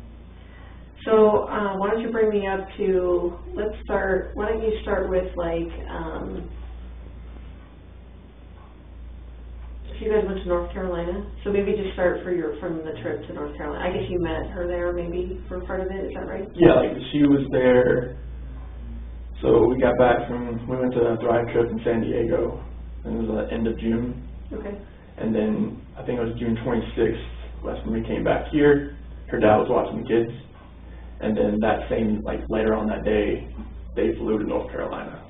So why don't you bring me up to, why don't you start with if you guys went to North Carolina, so maybe just start from the trip to North Carolina. I guess you met her there maybe for part of it, is that right? Yeah, she was there. So we got back we went to a Thrive trip in San Diego, and it was the end of June. Okay. And then I think it was June 26th, that's when we came back here. Her dad was watching the kids. And then that same, later on that day, they flew to North Carolina.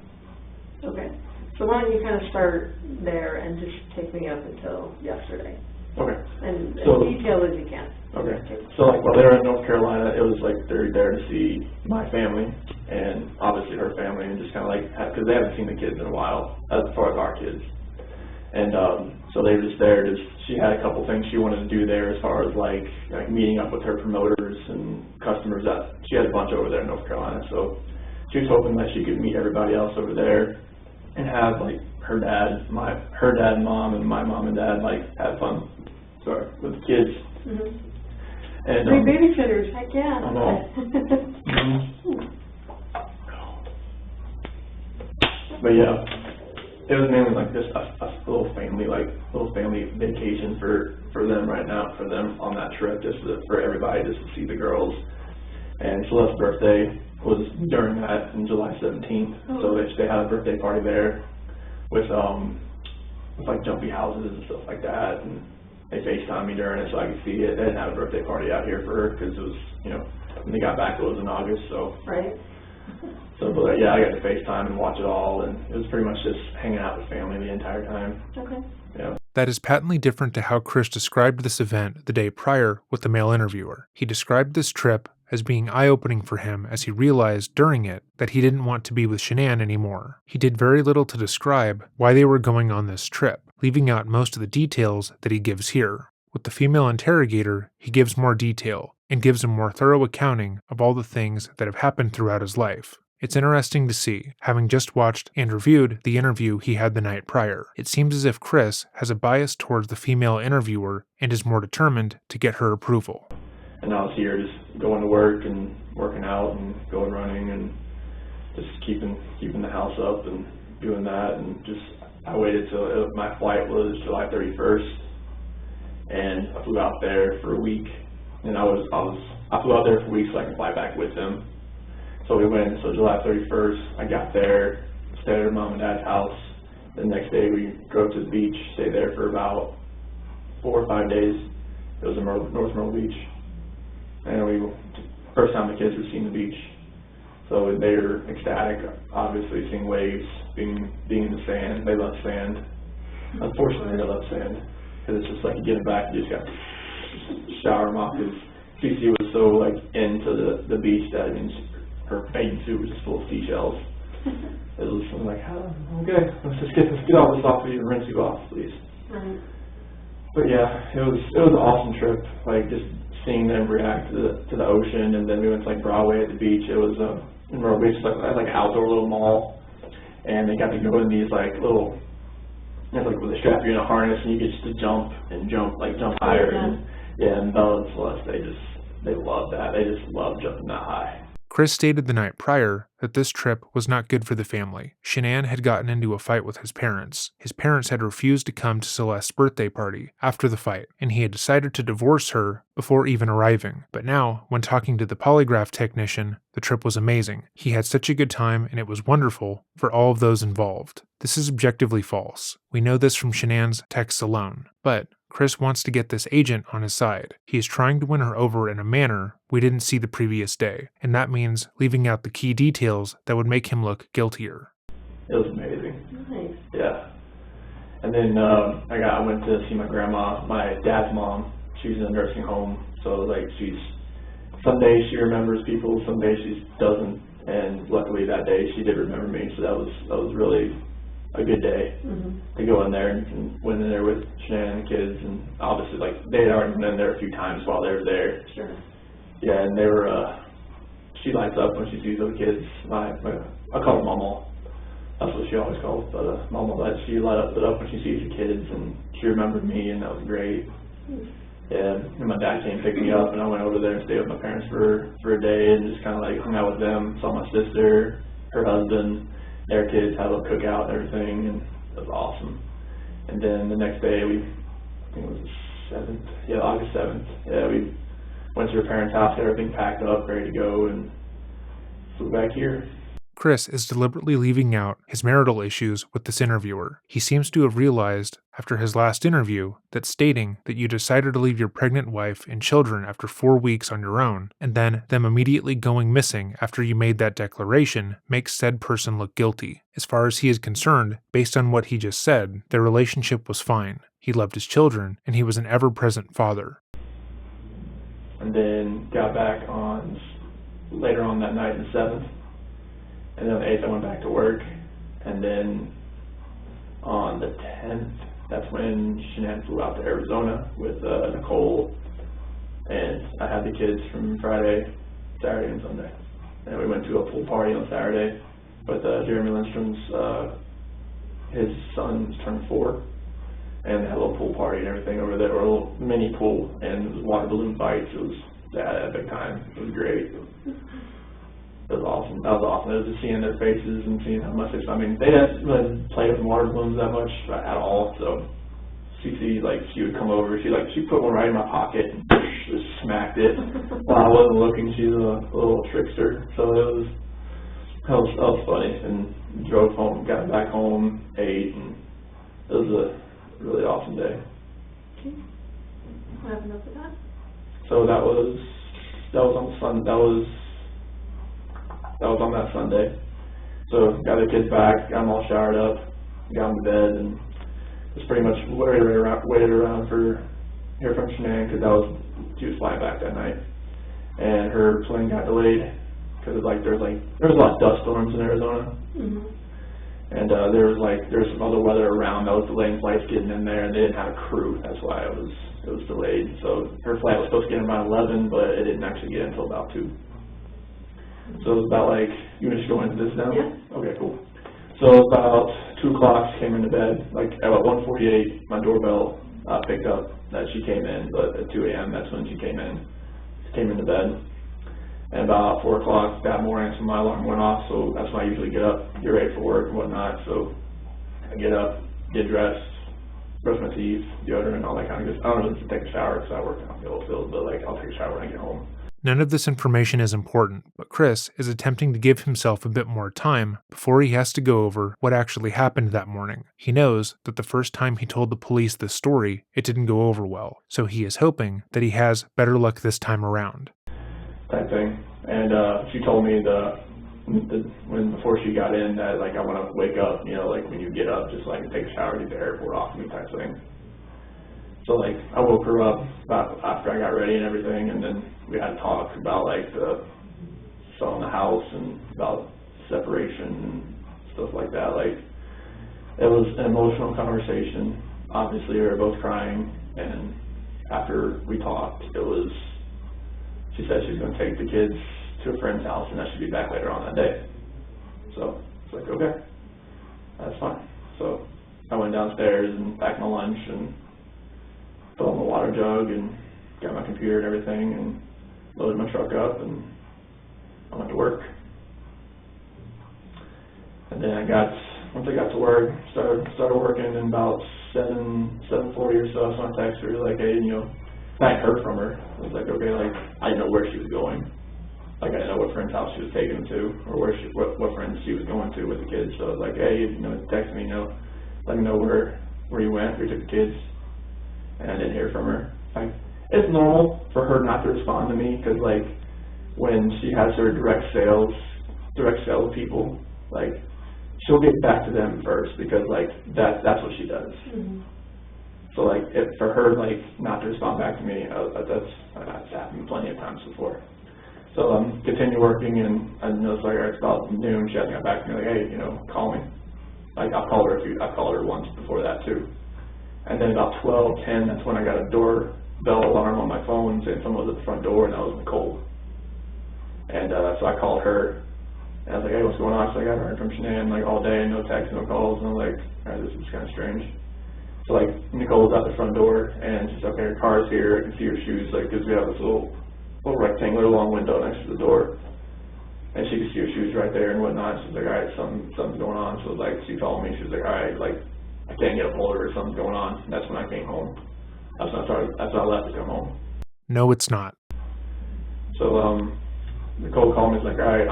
Okay. So why don't you kind of start there and just take me up until yesterday. Okay. And as detailed as you can. Okay. So while they were in North Carolina, it was they're there to see my family and obviously her family, and just kind of because they haven't seen the kids in a while, as far as our kids. And so they were just there. She had a couple things she wanted to do there, as far as meeting up with her promoters and customers. She had a bunch over there in North Carolina, so she was hoping that she could meet everybody else over there and have her dad, and mom, and my mom and dad have fun. With the kids. And free babysitters, heck yeah. I know. But yeah. It was mainly just a little family vacation for them right now, for them on that trip, just for everybody just to see the girls. And Celeste's birthday was during that, on July 17th. So they had a birthday party there with like jumpy houses and stuff like that, and they FaceTimed me during it so I could see it. They didn't have a birthday party out here for her because it was, you know, when they got back it was in August, so. Right. So, but yeah, I got to FaceTime and watch it all, and it was pretty much just hanging out with family the entire time. Okay. Yeah. That is patently different to how Chris described this event the day prior with the male interviewer. He described this trip as being eye-opening for him as he realized during it that he didn't want to be with Shanann anymore. He did very little to describe why they were going on this trip, leaving out most of the details that he gives here. With the female interrogator, he gives more detail and gives a more thorough accounting of all the things that have happened throughout his life. It's interesting to see, having just watched and reviewed the interview he had the night prior. It seems as if Chris has a bias towards the female interviewer and is more determined to get her approval. And I was here just going to work and working out and going running and just keeping the house up and doing that, and just I waited till my flight was July 31st, and I flew out there for a week, and I flew out there for a week so I could fly back with them. So we went, so July 31st, I got there, stayed at her mom and dad's house. The next day we drove to the beach, stayed there for about 4 or 5 days. It was in North Myrtle Beach. And first time the kids were seeing the beach. So they were ecstatic, obviously, seeing waves, being in the sand. They love sand. Unfortunately, they love sand. Because it's just like you get them back, you just got to shower them off. Because CC was so like into the beach that, I mean, her bathing suit was just full of seashells. It was like, okay, let's get all this off of you and rinse you off, please. Right. But yeah, it was an awesome trip. Like just seeing them react to the ocean, and then we went to like Broadway at the beach. It was in Myrtle Beach, like an outdoor little mall, and they got to go in these like little, you know, like where they strap you in a harness and you get just to jump higher. And and Bella and Celeste, they love that. They just love jumping that high. Chris stated the night prior that this trip was not good for the family. Shanann had gotten into a fight with his parents. His parents had refused to come to Celeste's birthday party after the fight, and he had decided to divorce her before even arriving. But now, when talking to the polygraph technician, the trip was amazing. He had such a good time, and it was wonderful for all of those involved. This is objectively false. We know this from Shanann's texts alone. But Chris wants to get this agent on his side. He is trying to win her over in a manner we didn't see the previous day, and that means leaving out the key details that would make him look guiltier. It was amazing. Nice. Yeah. And then I went to see my grandma, my dad's mom. She's in a nursing home, so like some days she remembers people, some days she doesn't. And luckily that day she did remember me, so that was really a good day to go in there and went in there with Shanann and the kids, and obviously like they had already been in there a few times while they were there. Sure. Yeah, and they were. She lights up when she sees those kids. I call her Mama. That's what she always calls, but Mama. She lit up when she sees the kids, and she remembered me, and that was great. Yeah, and my dad came and picked me up, and I went over there and stayed with my parents for a day, and just kind of like hung out with them. Saw my sister, her husband, their kids, had a little cookout and everything, and it was awesome. And then the next day, I think it was the 7th, yeah, August 7th, yeah, we went to her parents' house, had everything packed up, ready to go, and flew back here. Chris is deliberately leaving out his marital issues with this interviewer. He seems to have realized after his last interview that stating that you decided to leave your pregnant wife and children after 4 weeks on your own, and then them immediately going missing after you made that declaration, makes said person look guilty. As far as he is concerned, based on what he just said, their relationship was fine. He loved his children, and he was an ever-present father. And then got back on later on that night, the 7th. And then on the 8th, I went back to work. And then on the 10th, that's when Shanann flew out to Arizona with Nicole. And I had the kids from Friday, Saturday, and Sunday. And we went to a pool party on Saturday with Jeremy Lindstrom's, his son's turned 4. And they had a little pool party and everything over there, or a little mini pool, and it was water balloon fights. It was that epic time. It was great. It was awesome. That was awesome. It was just seeing their faces and seeing how much I mean, they didn't really play with water balloons that much at all. So Cece, like, she would come over. She put one right in my pocket, and just smacked it while I wasn't looking. She's a little trickster, so that was funny. And drove home, got back home, ate, and it was a really awesome day. Okay. What happened after that? So that was on on that Sunday. So got the kids back, got them all showered up, got them to bed, and just pretty much waited around for hear from Shanann, because she was flying back that night, and her plane got delayed because there was a lot of dust storms in Arizona. Mm-hmm. And there was some other weather around that was delaying flights getting in there, and they didn't have a crew. That's why it was delayed. So her flight was supposed to get in around 11, but it didn't actually get in until about 2. So it was about you want to just go into this now? Yeah. Okay, cool. So about 2 o'clock, she came into bed. About 1:48, my doorbell picked up that she came in, but at 2 a.m. that's when she came into bed. And about 4 o'clock that morning, so my alarm went off, so that's when I usually get up, get ready for work and whatnot. So I get up, get dressed, brush my teeth, deodorant, all that kind of good stuff. I don't know if to take a shower because I work out in the oil field, but I'll take a shower when I get home. None of this information is important, but Chris is attempting to give himself a bit more time before he has to go over what actually happened that morning. He knows that the first time he told the police this story, it didn't go over well, so he is hoping that he has better luck this time around. Type thing. And she told me before she got in that I want to wake up, when you get up, just take a shower, get the airport off me type thing. So I woke her up about after I got ready and everything, and then we had to talk about the selling the house and about separation and stuff like that. It was an emotional conversation. Obviously we were both crying, and after we talked, she said she was going to take the kids to a friend's house and that she'd be back later on that day. So it's okay, that's fine. So I went downstairs and packed my lunch and filled my water jug and got my computer and everything and loaded my truck up, and I went to work. And then once I got to work, started working, and about 7:40 or so, I texted her hey, I hadn't heard from her. I was okay, I didn't know where she was going. I didn't know what friend's house she was taking them to, or what friends she was going to with the kids. So I was hey, text me, let me know where you went, where you took the kids. And I didn't hear from her. It's normal for her not to respond to me, because when she has her direct sales people, she'll get back to them first, because that's what she does. Mm-hmm. So for her not to respond back to me, that's happened plenty of times before. So continue working, and I noticed it's about noon, she hasn't got back to me hey, call me. I've called her once before that too. And then about 12:10, that's when I got a doorbell alarm on my phone saying someone was at the front door, and that was Nicole. And so I called her, and I was hey, what's going on? She's I haven't heard from Shanann all day, no texts, no calls. And I'm all right, this is kind of strange. So Nicole's at the front door, and she's okay, her car's here, I can see her shoes, because we have this little rectangular long window next to the door, and she could see her shoes right there and whatnot. She's all right, something's going on. So she called me, she was all right, I can't get a hold of her, something's going on. And that's when I came home. That's when I left to come home. No, it's not. So Nicole called me, all right,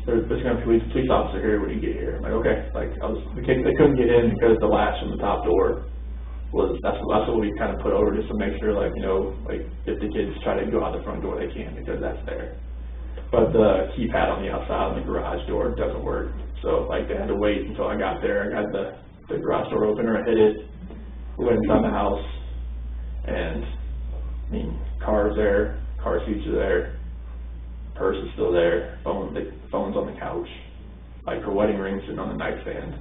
there's going to be a police officer here when you get here. I'm okay. They couldn't get in because the latch on the top door that's what we kind of put over, just to make sure if the kids try to go out the front door, they can, because that's there. But the keypad on the outside on the garage door doesn't work. So they had to wait until I got there. I got the garage door opener, I hit it, we went inside the house, and car's there, car seats are there, purse is still there, the phone's on the couch, her wedding ring's sitting on the nightstand.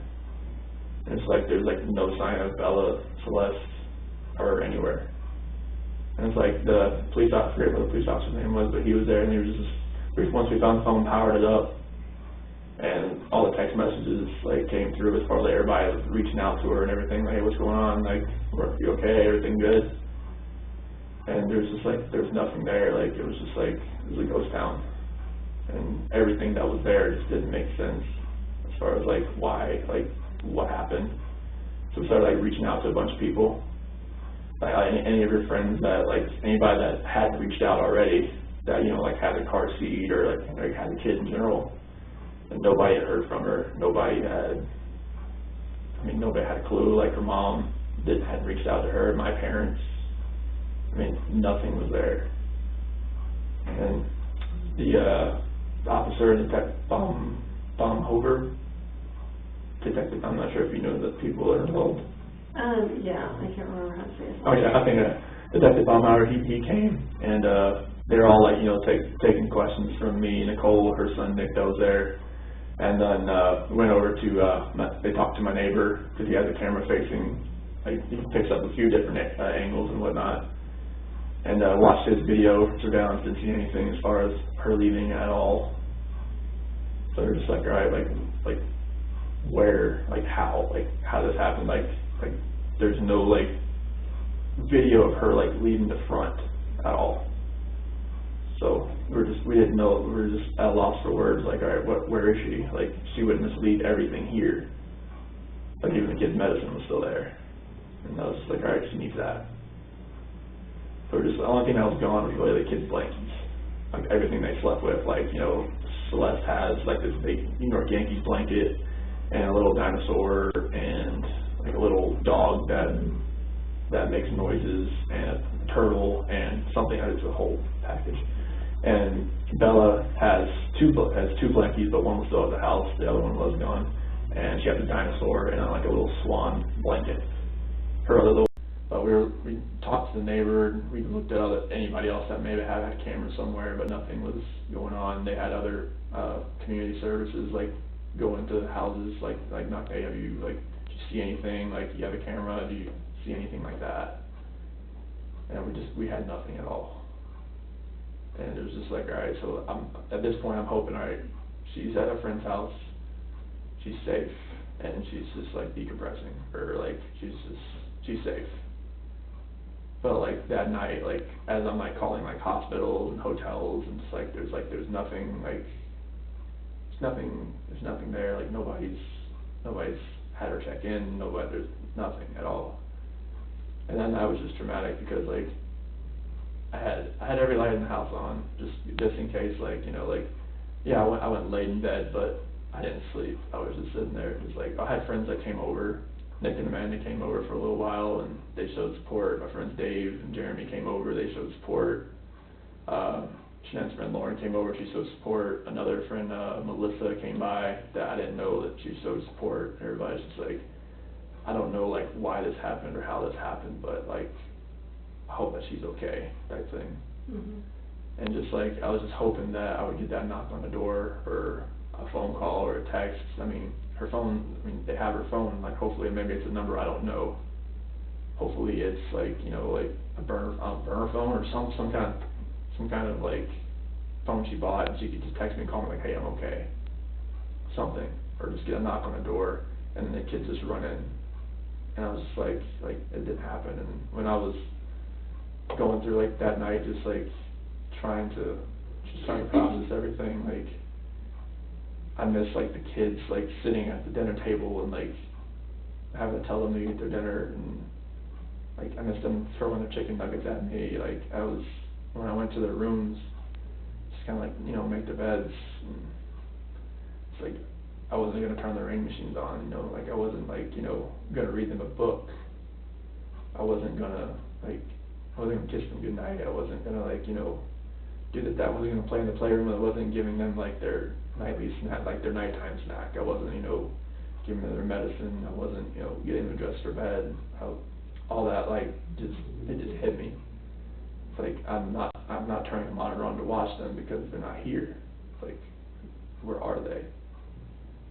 And it's there's no sign of Bella, Celeste, or anywhere. And it's the police officer, I forget what the police officer's name was, but he was there, and he was just, once we found the phone, powered it up, and all the text messages came through as far as everybody was reaching out to her and everything, hey, what's going on, you okay, everything good? And there's just there was nothing there, it was just it was a ghost town. And everything that was there just didn't make sense as far as why, what happened. So we started reaching out to a bunch of people, like any of your friends that, like, anybody that had reached out already, that, you know, like, had a car seat or, like had a kid in general, and nobody had heard from her. Nobody had a clue. Like, her mom hadn't reached out to her, my parents. I mean, nothing was there. And the officer, Detective Baumhofer, detective, I'm not sure if you know the people that are involved. Yeah, I can't remember how to say it. Oh yeah, I think Detective Baumhofer, he came, and they were all, like, you know, taking questions from me, Nicole, her son Nick, that was there, and then went over to, they talked to my neighbor, because he has a camera facing, like, he picks up a few different angles and whatnot, and watched his video surveillance, didn't see anything as far as her leaving at all. So they're just like, all right, like where, like how this happened, like there's no, like, video of her, like, leaving the front at all. So we didn't know, we were just at a loss for words, like, all right, where is she? Like, she witnessed leave everything here. Like, even the kid's medicine was still there. And I was just like, all right, she needs that. So the only thing that was gone was really the kids' blankets. Like, everything they slept with, like, you know, Celeste has, like, this big New York Yankees blanket, and a little dinosaur, and, like, a little dog that makes noises, and a turtle, and something. It's a whole package. And Bella has two blankets, but one was still at the house, the other one was gone. And she has a dinosaur and, like, a little swan blanket. Her other little. But we talked to the neighbor, we looked at anybody else that maybe had a camera somewhere, but nothing was going on. They had other community services, like, go into houses, like, not, hey, did you see anything? Like, do you have a camera? Do you see anything like that? And we had nothing at all. And it was just like, all right, so at this point I'm hoping, all right, she's at a friend's house, she's safe, and she's just, like, decompressing, or, like, she's safe. But, like, that night, like, as I'm, like, calling, like, hospitals and hotels, and just, like, there's nothing, like, there's nothing there, like, nobody's had her check in, there's nothing at all. And then that was just traumatic, because, like, I had every light in the house on, just in case, like, you know, like, yeah, I went late in bed, but I didn't sleep. I was just sitting there, just, like, I had friends that came over. Nick and Amanda came over for a little while, and they showed support. My friends Dave and Jeremy came over, they showed support. Shanann's friend Lauren came over, she showed support. Another friend, Melissa, came by that I didn't know that she showed support. Everybody's just like, I don't know, like, why this happened or how this happened, but, like, I hope that she's okay, type thing. Mm-hmm. And just, like, I was just hoping that I would get that knock on the door, or a phone call, or a text. I mean, her phone, they have her phone, like, hopefully maybe it's a number I don't know. Hopefully it's, like, you know, like a burner phone, or some kind of, like, phone she bought, and she could just text me and call me, like, hey, I'm okay. Something. Or just get a knock on the door, and then the kids just run in. And I was just like, it didn't happen. And when I was going through, like, that night, just trying to process everything, like, I miss, like, the kids, like, sitting at the dinner table and, like, having to tell them to eat their dinner, and, like, I miss them throwing their chicken nuggets at me. Like, when I went to their rooms, just kind of, like, you know, make their beds, and it's like, I wasn't going to turn the rain machines on, you know, like, I wasn't, like, you know, going to read them a book. I wasn't going to kiss them goodnight. I wasn't going to, like, you know, do that. I wasn't going to play in the playroom. I wasn't giving them, like, their nightly snack, like, their nighttime snack. I wasn't, you know, giving them their medicine. I wasn't, you know, getting them dressed for bed. All that, like, it just hit me. It's like, I'm not turning the monitor on to watch them because they're not here. It's like, where are they?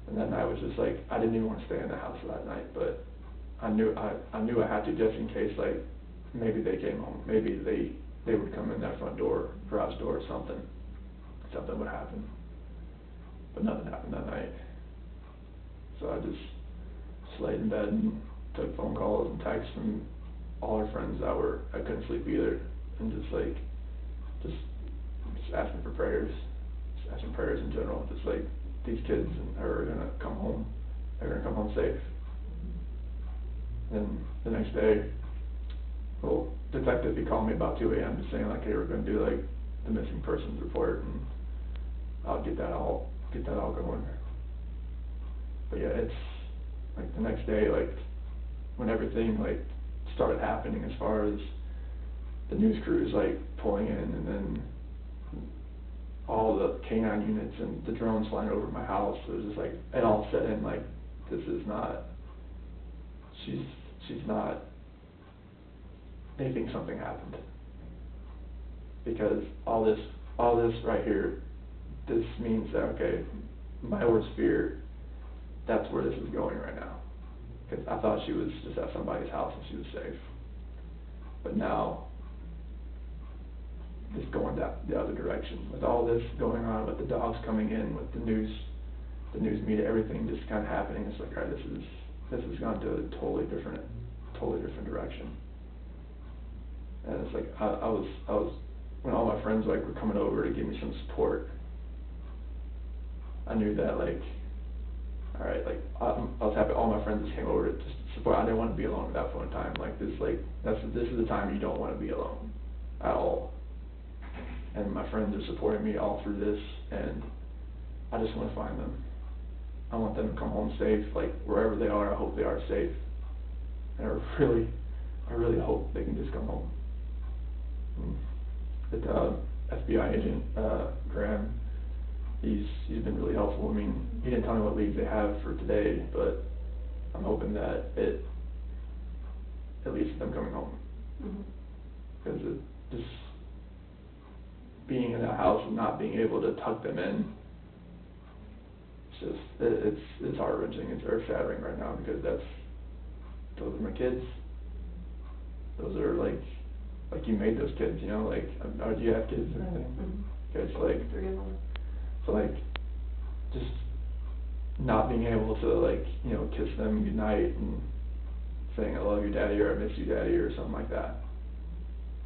And that night was just like, I didn't even want to stay in the house that night, but I knew I had to, just in case, like, maybe they came home, maybe they would come in that front door, garage door, or something would happen. But nothing happened that night. So I just laid in bed and took phone calls and texts from all our friends I couldn't sleep either, and just asking for prayers, just asking prayers in general, just like, these kids and her are gonna come home. They're gonna come home safe. And the next day, well, detective, he called me about 2 a.m. just saying like, hey, we're gonna do like the missing persons report, and I'll get that all going. But yeah, it's like the next day, like when everything like started happening as far as the news crews like pulling in, and then all the K9 units and the drones flying over my house, it was just like, it all set in like, this is not, she's not, they think something happened. Because all this right here, this means that, okay, my worst fear, that's where this is going right now. Because I thought she was just at somebody's house and she was safe. But now, it's going the other direction. With all this going on, with the dogs coming in, with the news media, everything just kind of happening, it's like, all right, this has gone to a totally different direction. And it's like, I was when all my friends like were coming over to give me some support, I knew that like, all right, like I was happy all my friends just came over to support. I didn't want to be alone at that point in time. Like this is the time you don't want to be alone at all. And my friends are supporting me all through this, and I just want to find them. I want them to come home safe, like wherever they are. I hope they are safe, and I really hope they can just come home. The FBI agent, Graham, he's been really helpful. I mean, he didn't tell me what leads they have for today, but I'm hoping that it leads to them coming home. Because just being in that house and not being able to tuck them in, it's heart-wrenching, it's earth-shattering right now, because those are my kids. Those are like you made those kids, you know, like, do you have kids or anything? Okay, so like, 3 of them. So like, just not being able to like, you know, kiss them goodnight and saying I love you, daddy, or I miss you, daddy, or something like that.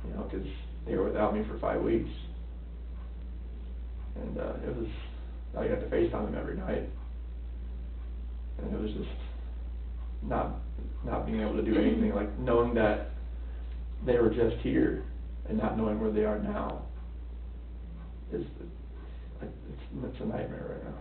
You know, because they were without me for 5 weeks, and I got to FaceTime them every night, and it was just not being able to do anything, like knowing that they were just here and not knowing where they are now is it's a nightmare right now.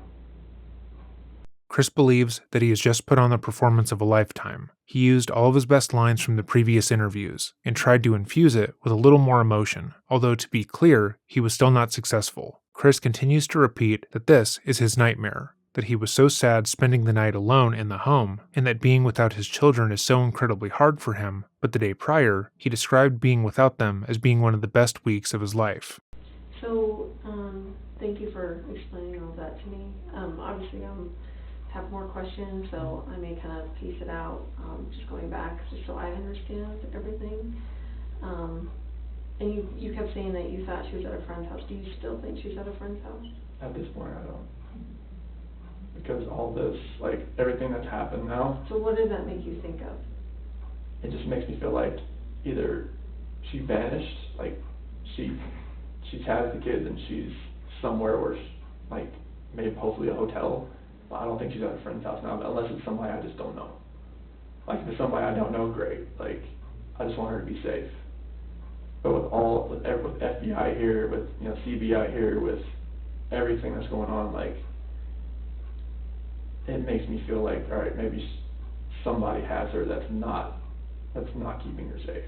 Chris believes that he has just put on the performance of a lifetime. He used all of his best lines from the previous interviews and tried to infuse it with a little more emotion, although to be clear, he was still not successful. Chris continues to repeat that this is his nightmare, that he was so sad spending the night alone in the home, and that being without his children is so incredibly hard for him, but the day prior, he described being without them as being one of the best weeks of his life. So, thank you for explaining all that to me. Obviously, have more questions, so I may kind of piece it out, just going back, just so I understand everything. And you kept saying that you thought she was at a friend's house. Do you still think she's at a friend's house? At this point, I don't. Because all this, like, everything that's happened now. So what does that make you think of? It just makes me feel like either she vanished, like, she's had the kids and she's somewhere where, like, maybe hopefully a hotel. But I don't think she's at a friend's house now, unless it's somebody I just don't know. Like, if it's somebody I don't know, great. Like, I just want her to be safe. But with FBI here, with, you know, CBI here, with everything that's going on, like, it makes me feel like, all right, maybe somebody has her that's not keeping her safe.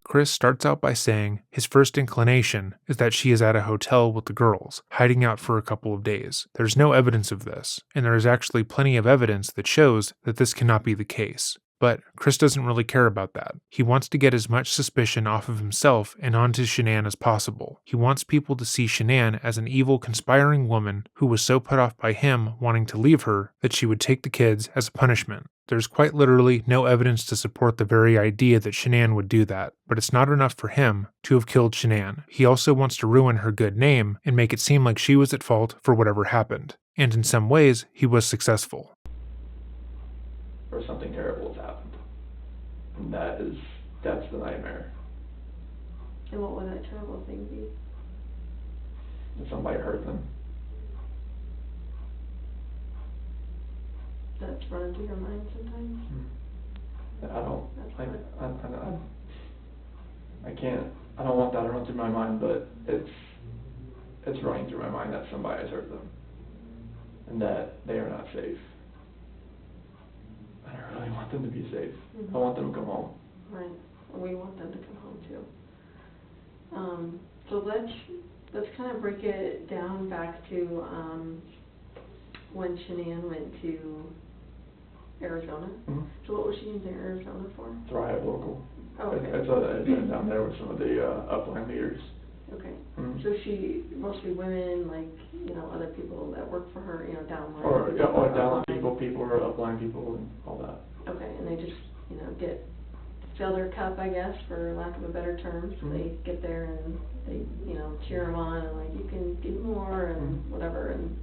Chris starts out by saying his first inclination is that she is at a hotel with the girls, hiding out for a couple of days. There's no evidence of this, and there is actually plenty of evidence that shows that this cannot be the case. But Chris doesn't really care about that. He wants to get as much suspicion off of himself and onto Shanann as possible. He wants people to see Shanann as an evil, conspiring woman who was so put off by him wanting to leave her that she would take the kids as a punishment. There's quite literally no evidence to support the very idea that Shanann would do that, but it's not enough for him to have killed Shanann. He also wants to ruin her good name and make it seem like she was at fault for whatever happened. And in some ways, he was successful. Or something terrible has happened. And that's the nightmare. And what would that terrible thing be? That somebody hurt them. That's running through your mind sometimes? I don't, I don't want that to run through my mind, but it's running through my mind that somebody has hurt them and that they are not safe. And I really want them to be safe. Mhm. I want them to come home. Right, we want them to come home too. So let's kind of break it down back to, when Shanann went to Arizona. Mhm. So what was she in Arizona for? Thrive local. Oh, okay. I've been down there with some of the upline leaders. Okay. Mhm. So she, mostly women, like, other people that work for her, downline. Or downline upline. people or upline people and all that. Okay, and they just, fill their cup, I guess, for lack of a better term. So they get there and they, cheer them on and like, you can do more and whatever. And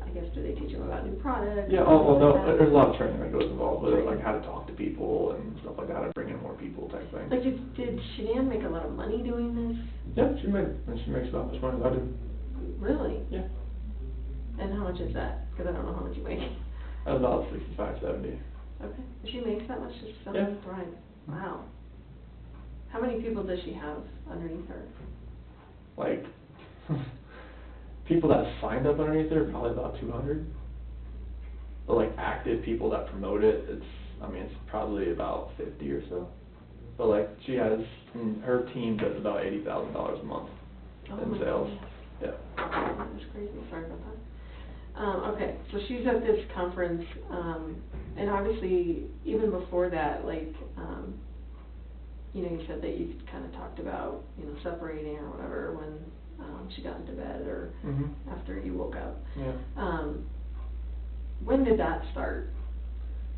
I guess, do they teach them about new products? Yeah, there's a lot of training that goes involved with it, like how to talk to people and stuff like that, how to bring in more people type thing. Like, did Shanann make a lot of money doing this? Yeah, she makes about as much as I do. Really? Yeah. And how much is that? Because I don't know how much you make. About 65, 70. Okay. She makes that much just selling Yeah. Thrive? Wow. How many people does she have underneath her? Like, people that signed up underneath her, probably about 200. But like active people that promote it, it's probably about 50 or so. But like she has, her team does about $80,000 a month in sales. Goodness. Yeah. That's crazy. Sorry about that. Okay, so she's at this conference, and obviously, even before that, like, you said that you kind of talked about, separating or whatever when she got into bed or after you woke up. Yeah. When did that start?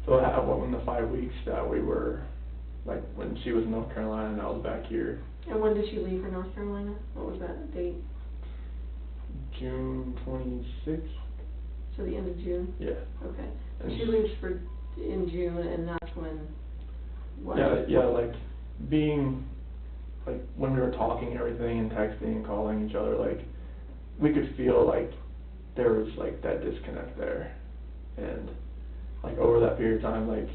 So in the 5 weeks that we were, like, when she was in North Carolina and I was back here. And when did she leave for North Carolina? What was that date? June 26th. So the end of June? Yeah. Okay. So And she leaves in June, and that's when, what? Yeah, like, being, like, when we were talking and everything and texting and calling each other, like, we could feel like there was, like, that disconnect there. And, like, over that period of time, like,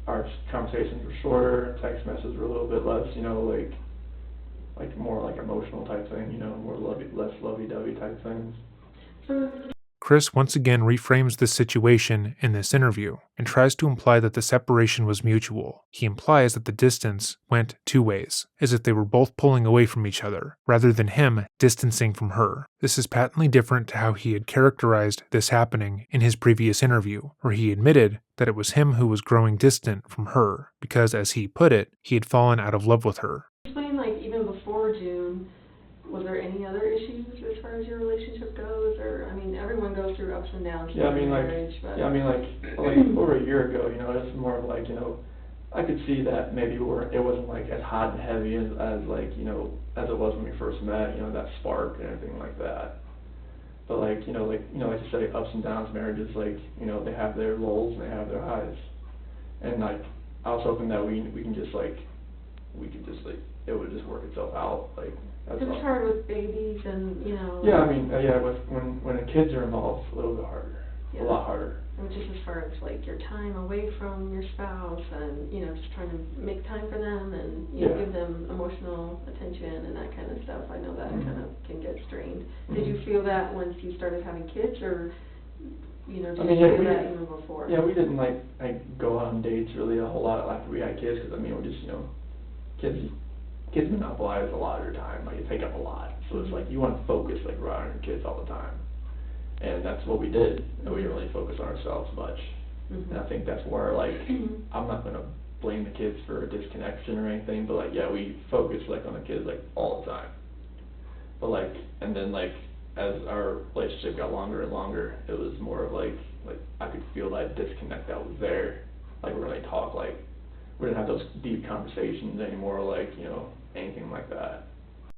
our conversations were shorter, text messages were a little bit less, like more like emotional type thing, more less lovey-dovey type things. Chris once again reframes the situation in this interview and tries to imply that the separation was mutual. He implies that the distance went two ways, as if they were both pulling away from each other, rather than him distancing from her. This is patently different to how he had characterized this happening in his previous interview, where he admitted that it was him who was growing distant from her, because, as he put it, he had fallen out of love with her. Explain, like, even before June, was there any other issues as far as your relationship goes, or, everyone goes through ups and downs in marriage, but... like over a year ago, it's more of like, I could see that maybe it wasn't like as hot and heavy as like, as it was when we first met, that spark and everything like that. But like you say, ups and downs, marriages, like, they have their lulls and they have their highs. And like, I was hoping that we could just it would just work itself out, like. Because it's hard with babies and, Yeah, when the kids are involved, it's a little bit harder, a lot harder. And just as far as like your time away from your spouse and, just trying to make time for them and, give them emotional attention and that kind of stuff. I know that kind of can get strained. Did you feel that once you started having kids, or, did you feel that even before? Yeah, we didn't like go on dates really a whole lot after we had kids, because we just, kids monopolize a lot of your time, like, you take up a lot. So it's like, you want to focus, like, right on your kids all the time. And that's what we did, and we didn't really focus on ourselves much. And I think that's where, like, I'm not going to blame the kids for a disconnection or anything, but, like, yeah, we focused, like, on the kids, like, all the time. But, like, and then, like, as our relationship got longer and longer, it was more of, like, I could feel that disconnect that was there. Like, we were really talk, like, we didn't have those deep conversations anymore, like, anything like that.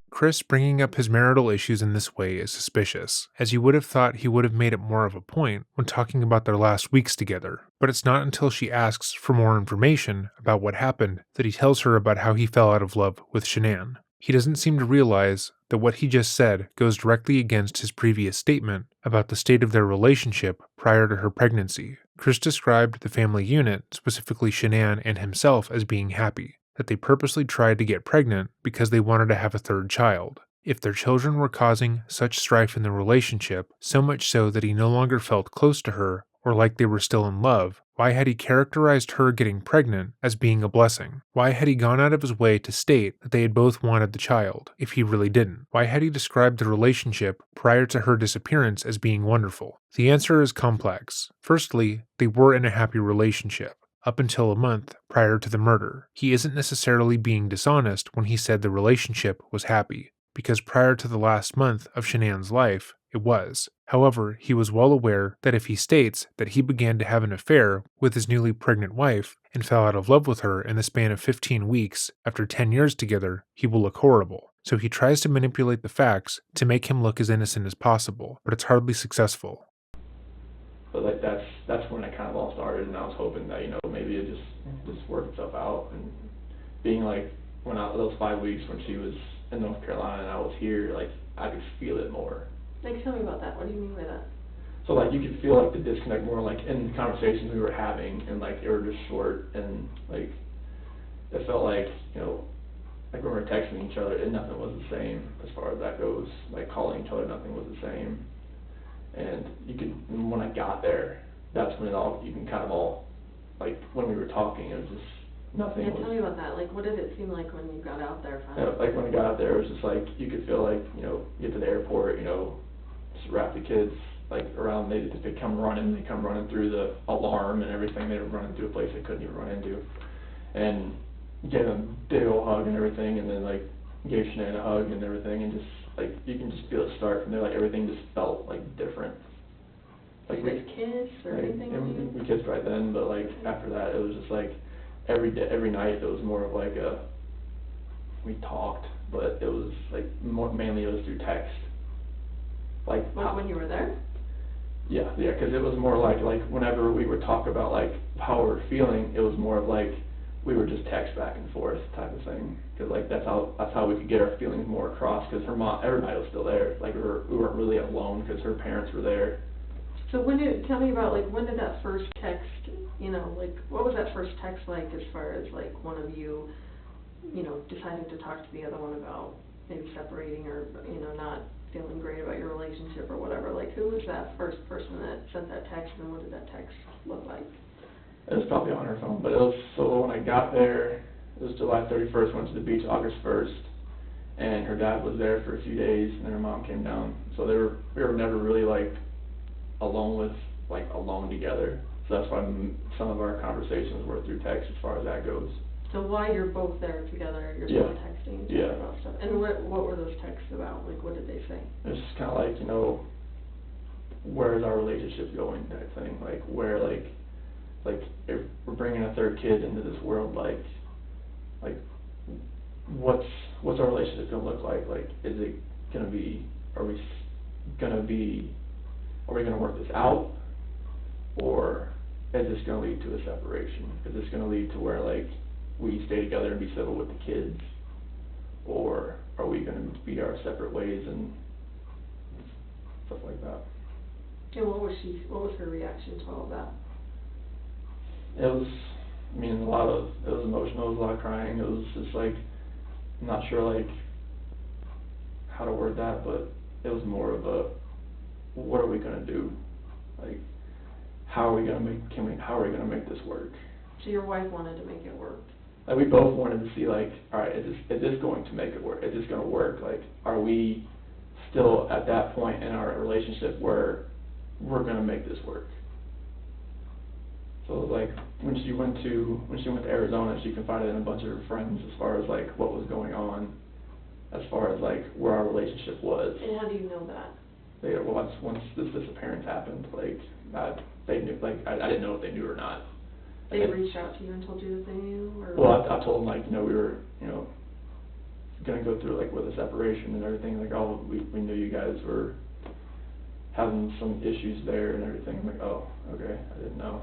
Chris bringing up his marital issues in this way is suspicious, as you would have thought he would have made it more of a point when talking about their last weeks together. But it's not until she asks for more information about what happened that he tells her about how he fell out of love with Shanann. He doesn't seem to realize that what he just said goes directly against his previous statement about the state of their relationship prior to her pregnancy. Chris described the family unit, specifically Shanann and himself, as being happy. that they purposely tried to get pregnant because they wanted to have a third child. If their children were causing such strife in the relationship, so much so that he no longer felt close to her or like they were still in love, why had he characterized her getting pregnant as being a blessing? Why had he gone out of his way to state that they had both wanted the child, if he really didn't? Why had he described the relationship prior to her disappearance as being wonderful? The answer is complex. Firstly, they were in a happy relationship up until a month prior to the murder. He isn't necessarily being dishonest when he said the relationship was happy, because prior to the last month of Shanann's life, it was. However, he was well aware that if he states that he began to have an affair with his newly pregnant wife and fell out of love with her in the span of 15 weeks after 10 years together, he will look horrible. So he tries to manipulate the facts to make him look as innocent as possible, but it's hardly successful. But like that's when it kind of all started, and I was hoping that maybe it just worked itself out. And being like when those 5 weeks when she was in North Carolina and I was here, like I could feel it more. Like, tell me about that. What do you mean by that? So like you could feel like the disconnect more, like in conversations we were having, and like they were just short, and like it felt like like when we were texting each other, and nothing was the same as far as that goes. Like calling each other, nothing was the same. And when I got there, that's when you can kind of all, like when we were talking, it was just nothing. Yeah, tell me about that. Like, what did it seem like when you got out there finally? Like when I got out there, it was just like, you could feel like, get to the airport, just wrap the kids, like around, they come running through the alarm and everything, they were running through a place they couldn't even run into. And gave them a big old hug and everything, and then like gave Shanann a hug and everything, and just like you can just feel it start from there. Like everything just felt like different. Like did you guys kiss or anything? We kissed right then, but like after that, it was just like every night it was more of like we talked, but it was like mainly it was through text. Like when you were there? Yeah, because it was more like whenever we would talk about like how we were feeling, it was more of like we were just text back and forth type of thing, because like that's how we could get our feelings more across, because her mom, everybody was still there, like we weren't really alone because her parents were there. So tell me about like when did that first text, like what was that first text like as far as like one of you, deciding to talk to the other one about maybe separating or not feeling great about your relationship or whatever? Like who was that first person that sent that text, and what did that text look like? It was probably on her phone, but it was, so when I got there, it was July 31st, went to the beach August 1st, and her dad was there for a few days, and then her mom came down. So we were never really like alone together. So that's why some of our conversations were through text as far as that goes. So while you're both there together, you're still texting each other about stuff. And what were those texts about? Like what did they say? It's just kind of like, where is our relationship going type thing. Like where like if we're bringing a third kid into this world, like what's our relationship gonna look like? Like is it gonna be, are we gonna work this out, or is this gonna lead to a separation? Is this gonna lead to where like we stay together and be civil with the kids, or are we gonna be our separate ways and stuff like that? And what was her reaction to all of that? It was, it was emotional, it was a lot of crying, it was just like, I'm not sure like how to word that, but it was more of a, what are we gonna do? Like, how are we gonna make this work? So your wife wanted to make it work? Like we both wanted to see like, alright, is this going to make it work? Is this gonna work? Like, are we still at that point in our relationship where we're gonna make this work? So like when she went to Arizona, she confided in a bunch of her friends as far as like what was going on, as far as like where our relationship was. And how do you know that? Once this disappearance happened, like they knew. Like I didn't know if they knew or not. They reached out to you and told you that they knew, or? Well, I told them like we were gonna go through like with a separation and everything. Like we knew you guys were having some issues there and everything. I'm like, oh, okay, I didn't know.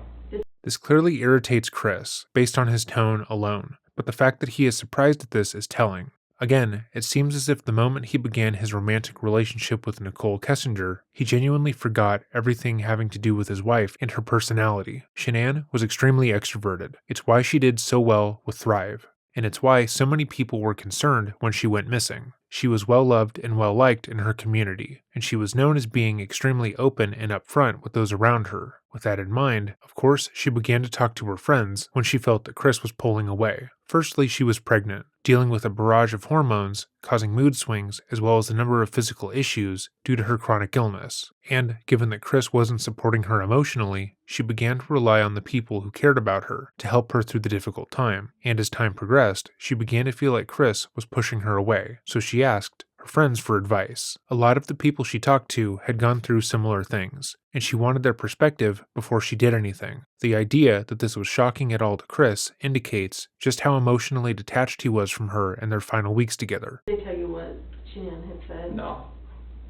This clearly irritates Chris, based on his tone alone, but the fact that he is surprised at this is telling. Again, it seems as if the moment he began his romantic relationship with Nicole Kessinger, he genuinely forgot everything having to do with his wife and her personality. Shanann was extremely extroverted. It's why she did so well with Thrive. and it's why so many people were concerned when she went missing. She was well loved and well liked in her community, and she was known as being extremely open and upfront with those around her. With that in mind, of course, she began to talk to her friends when she felt that Chris was pulling away. Firstly, she was pregnant, dealing with a barrage of hormones, causing mood swings as well as a number of physical issues due to her chronic illness. And given that Chris wasn't supporting her emotionally, she began to rely on the people who cared about her to help her through the difficult time. And as time progressed, she began to feel like Chris was pushing her away, so she asked her friends for advice. A lot of the people she talked to had gone through similar things, and she wanted their perspective before she did anything. The idea that this was shocking at all to Chris indicates just how emotionally detached he was from her in their final weeks together. Did they tell you what Shanann had said? No.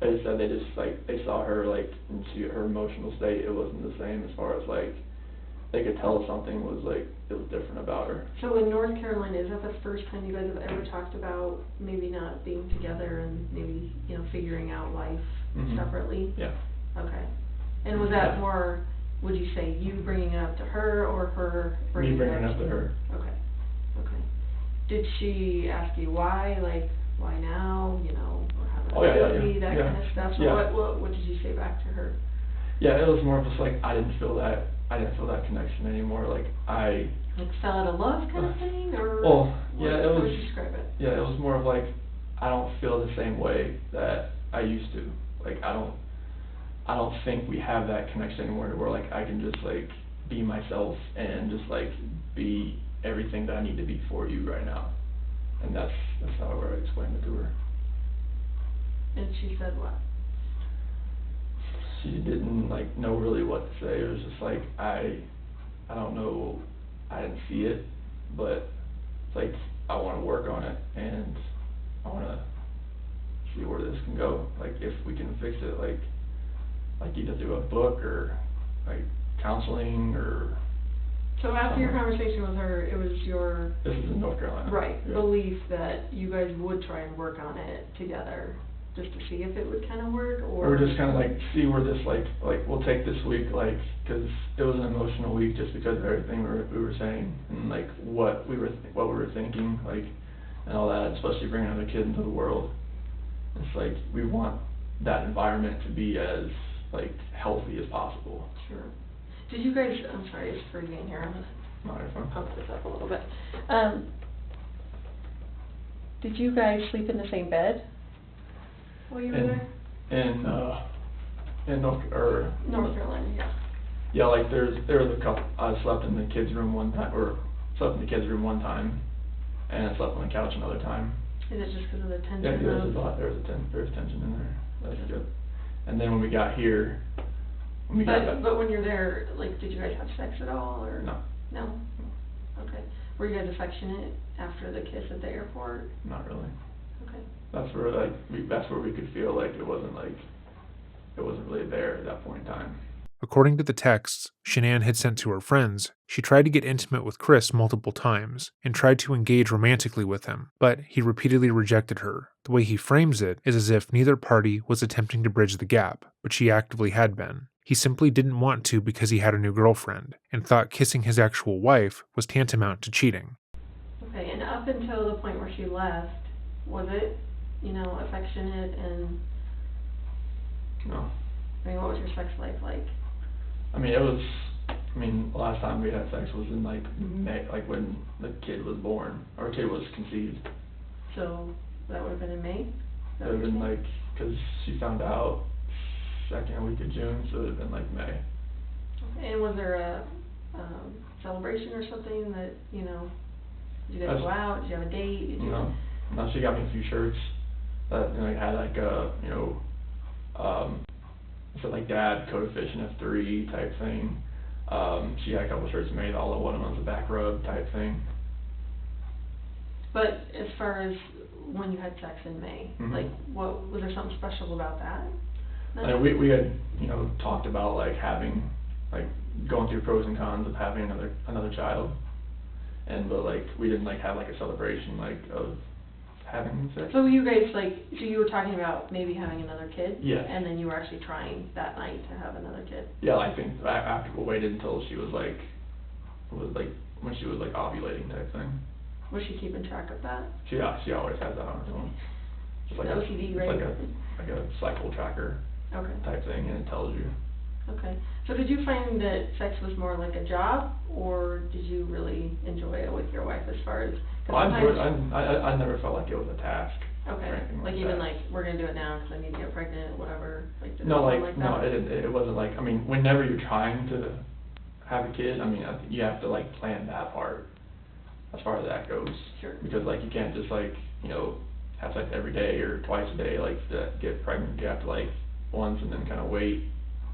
They said they just, they saw her, and her emotional state, it wasn't the same as far as, they could tell something was, it was different about her. So in North Carolina, is that the first time you guys have ever talked about maybe not being together and maybe, figuring out life separately? Yeah. Okay. And was that more, would you say, you bringing it up to her or her bringing Me bringing it up to you? her. Okay. Okay. Did she ask you why? Why now? Or have a baby, that kind of stuff? So Yeah. what did you say back to her? Yeah, it was more of just I didn't feel that connection anymore. Like fell out of love kind of thing, or? Well, yeah, it how was. would you describe it? Yeah, it was more of I don't feel the same way that I used to. I don't think we have that connection anymore where I can just be myself and just be everything that I need to be for you right now. And that's how I explained it to her. And she said what? She didn't know really what to say. It was just I don't know, I didn't see it, but it's I want to work on it and I want to see where this can go. If we can fix it, either through a book or counseling or. So after your conversation with her, it was your. This is in North Carolina. Right, Yeah. belief that you guys would try and work on it together, just to see if it would kind of work, or? Or just kind of see where this we'll take this week because it was an emotional week just because of everything we were saying and what we were thinking and all that, especially bringing another kid into the world. It's we want that environment to be as healthy as possible. Sure. Did you guys? I'm sorry, it's freezing in here. I'm gonna Not your fun. pump this up a little bit. Did you guys sleep in the same bed while you were there? In North Carolina, yeah. Yeah, there was a couple. I slept in the kids' room one time, and I slept on the couch another time. Is it just because of the tension? Yeah, there's a lot. There's tension in there. That's good. And then when we got here, But when you're there, did you guys have sex at all, or? No. No? Okay. Were you guys affectionate after the kiss at the airport? Not really. Okay. That's where we could feel it wasn't really there at that point in time. According to the texts Shanann had sent to her friends, she tried to get intimate with Chris multiple times and tried to engage romantically with him, but he repeatedly rejected her. The way he frames it is as if neither party was attempting to bridge the gap, but she actively had been. He simply didn't want to because he had a new girlfriend, and thought kissing his actual wife was tantamount to cheating. Okay, and up until the point where she left, was it, affectionate and... No. what was your sex life like? The last time we had sex was in May, when the kid was born, or kid was conceived. So that would have been in May? It would have been because she found out second week of June, so it would have been May. Okay. And was there a celebration or something that, did you guys go out? Did you have a date? No, she got me a few shirts that had so Dad, Code of Fish and F3 type thing. She had a couple shirts made, all of one of them was a back rub type thing. But as far as when you had sex in May, what was there something special about that? We had talked about having going through pros and cons of having another child, but we didn't have a celebration of having sex. So you guys so you were talking about maybe having another kid? Yes. And then you were actually trying that night to have another kid? Yeah, I think after we waited until she was when she was ovulating type thing. Was she keeping track of that? She always has that on her phone. Just like OCD, a, right? like a cycle tracker Okay. type thing, and it tells you. Okay. So did you find that sex was more like a job, or did you really enjoy it with your wife as far as? Well, I never felt like it was a task. Okay. Or anything Like like even that. like we're gonna do it now because I need to get pregnant, whatever. Like did No, it like, sound no, that? it wasn't like, I mean, whenever you're trying to have a kid, I mean, I think you have to like plan that part as far as that goes. Sure. Because like you can't just like, you know, have sex every day or twice a day, like to get pregnant. You have to like once and then kind of wait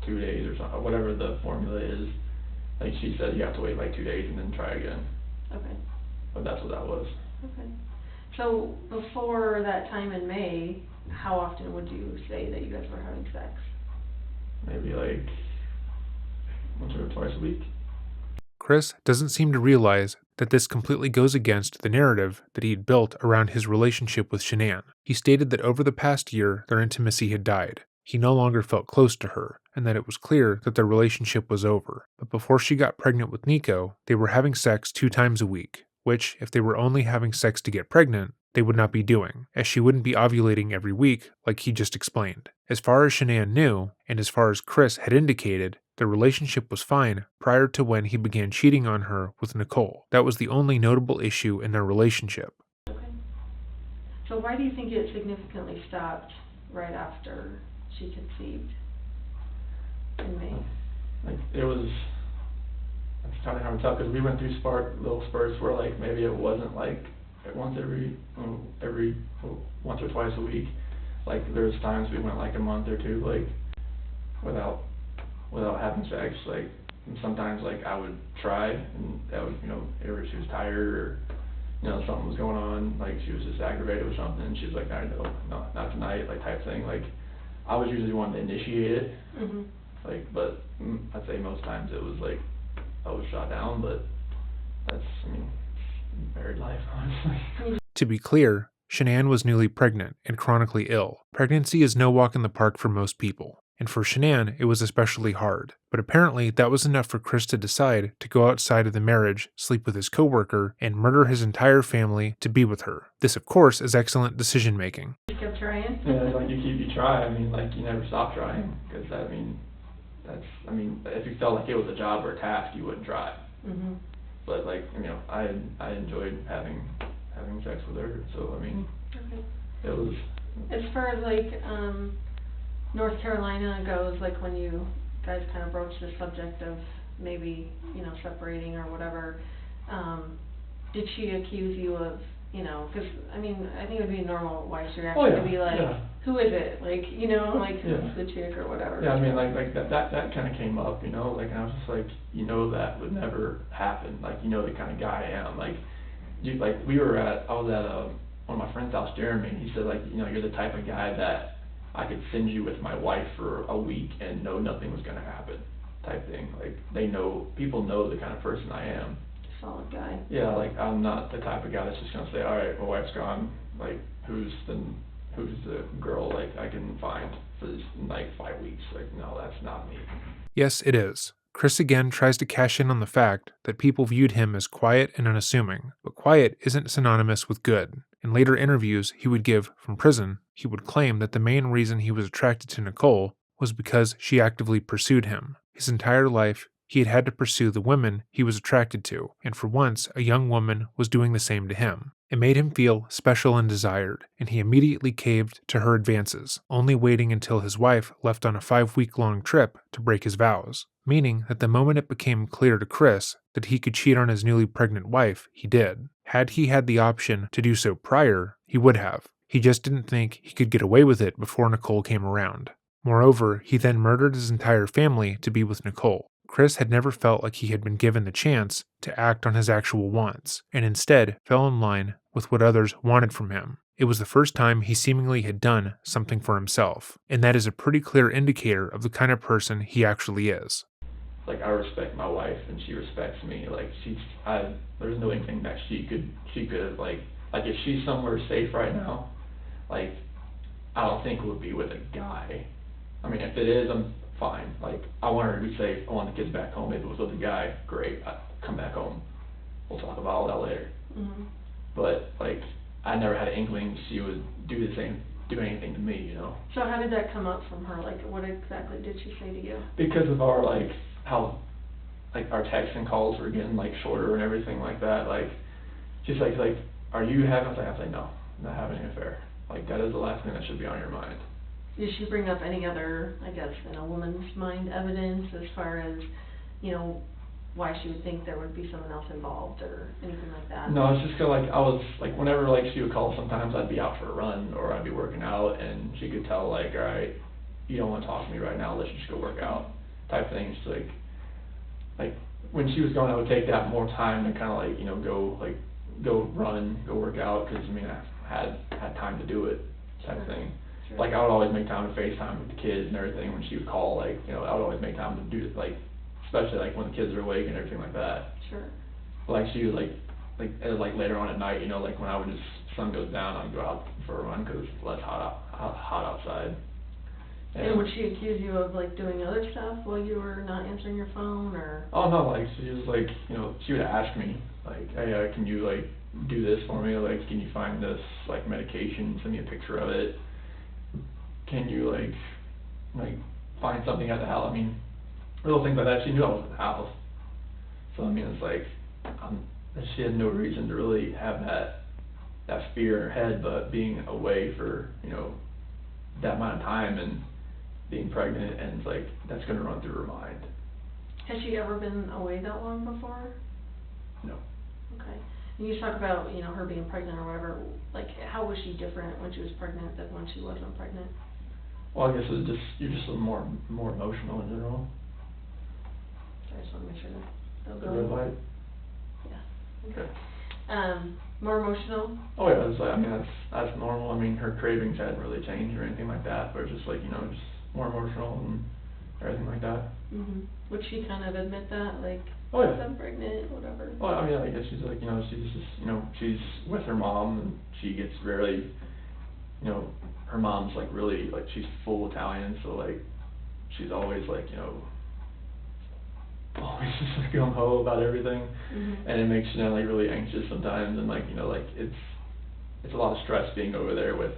2 days or something, whatever the formula is. Like she said, you have to wait like 2 days and then try again. Okay. But that's what that was. Okay. So before that time in May, how often would you say that you guys were having sex? Maybe like once or twice a week. Chris doesn't seem to realize that this completely goes against the narrative that he had built around his relationship with Shanann. He stated that over the past year, their intimacy had died. He no longer felt close to her, and that it was clear that their relationship was over. But before she got pregnant with Nico, they were having sex 2 times a week, which, if they were only having sex to get pregnant, they would not be doing, as she wouldn't be ovulating every week like he just explained. As far as Shanann knew, and as far as Chris had indicated, their relationship was fine prior to when he began cheating on her with Nicole. That was the only notable issue in their relationship. Okay. So why do you think it significantly stopped right after she conceived in May? Like it was, it's kind of hard to tell because we went through little spurts where like maybe it wasn't like once or twice a week. Like there was times we went like a month or two like without having sex. Like sometimes like I would try and that would, you know, either she was tired or, you know, something was going on, like she was just aggravated or something, and she was like, no, not tonight, like type thing. Like I was usually the one to initiate it. Mhm. Like, but I'd say most times it was like I was shot down, but that's, I mean, married life, honestly. To be clear, Shanann was newly pregnant and chronically ill. Pregnancy is no walk in the park for most people, and for Shanann it was especially hard. But apparently that was enough for Chris to decide to go outside of the marriage, sleep with his coworker, and murder his entire family to be with her. This, of course, is excellent decision making. You kept trying? Yeah, it's like you try. I mean, like you never stop trying because I mean, if you felt like it was a job or a task, you wouldn't try. Mhm. But like, you know, I enjoyed having sex with her, so I mean, Okay. it was. As far as like North Carolina goes, like when you guys kind of broached the subject of maybe, you know, separating or whatever, did she accuse you of, you know, because I mean, I think it would be a normal wife's reaction Oh, yeah, to be like, yeah. Who is it? Like, you know, like Yeah. who's the chick or whatever. Yeah, I mean, like that kind of came up, you know, like, and I was just like, you know, that would never happen, like, you know, the kind of guy I am, like, I was at one of my friend's house, Jeremy, and he said, like, you know, you're the type of guy that I could send you with my wife for a week and know nothing was gonna happen, type thing, like, people know the kind of person I am. Solid guy. Yeah, like, I'm not the type of guy that's just gonna say, alright, my wife's gone, like, who's the girl, like, I can find for this, like, 5 weeks, like, no, that's not me. Yes, it is. Chris again tries to cash in on the fact that people viewed him as quiet and unassuming, but quiet isn't synonymous with good. In later interviews he would give from prison, he would claim that the main reason he was attracted to Nicole was because she actively pursued him. His entire life, he had to pursue the women he was attracted to, and for once, a young woman was doing the same to him. It made him feel special and desired, and he immediately caved to her advances, only waiting until his wife left on a 5-week-long trip to break his vows, meaning that the moment it became clear to Chris that he could cheat on his newly pregnant wife, he did. Had he had the option to do so prior, he would have. He just didn't think he could get away with it before Nicole came around. Moreover, he then murdered his entire family to be with Nicole. Chris had never felt like he had been given the chance to act on his actual wants, and instead fell in line with what others wanted from him. It was the first time he seemingly had done something for himself, and that is a pretty clear indicator of the kind of person he actually is. Like, I respect my wife and she respects me. Like, there's no anything that she could like if she's somewhere safe right now, like, I don't think it would be with a guy. I mean, if it is, I'm fine. Like, I want her to be safe. I want the kids back home. If it was with a guy, great. Come back home. We'll talk about all that later. Mhm. but like I never had an inkling she would do anything to me, So how did that come up from her? Like, what exactly did she say to you? because of our like how like our texts and calls were getting like shorter and everything like that. Like she's like are you having? I was like no, I'm not having an affair. Like that is the last thing that should be on your mind. Did she bring up any other, I guess, in a woman's mind, evidence as far as, why she would think there would be someone else involved or anything like that? No, it's just 'cause like I was like whenever like she would call, sometimes I'd be out for a run or I'd be working out and she could tell like, all right, you don't want to talk to me right now, let's just go work out type things. Like when she was gone, I would take that more time to kind of like go run, go work out, because I mean I had time to do it type thing. Sure. Like I would always make time to FaceTime with the kids and everything when she would call. Like I would always make time to do it, like especially like when the kids are awake and everything like that. Sure. Like she would like later on at night, like when sun goes down, I'd go out for a run because it's less hot outside. And would she accuse you of like doing other stuff while you were not answering your phone, or? Oh no, like she was like, she would ask me like, hey, can you like do this for me? Like, can you find this like medication? Send me a picture of it. Can you like find something at the house? I mean, little things like that. She knew I was at the house, so I mean, it's like she had no reason to really have that fear in her head, but being away for that amount of time and being pregnant, and it's like that's gonna run through her mind. Has she ever been away that long before? No. Okay. And you talk about her being pregnant or whatever. Like, how was she different when she was pregnant than when she wasn't pregnant? Well, I guess it's just you're just more emotional in general. I just want to make sure that they'll The go. red light. Yeah. Okay. More emotional? Oh yeah, I mean that's normal. I mean her cravings hadn't really changed or anything like that, but it's just like just more emotional and everything like that. Mhm. Would she kind of admit that, like, Oh yeah. I'm pregnant, whatever? Well, I mean, I guess she's like she's just she's with her mom and she gets really her mom's like really like she's full Italian, so like she's always like always just like gung ho about everything. Mhm. And it makes Shanann like really anxious sometimes, and like like it's a lot of stress being over there with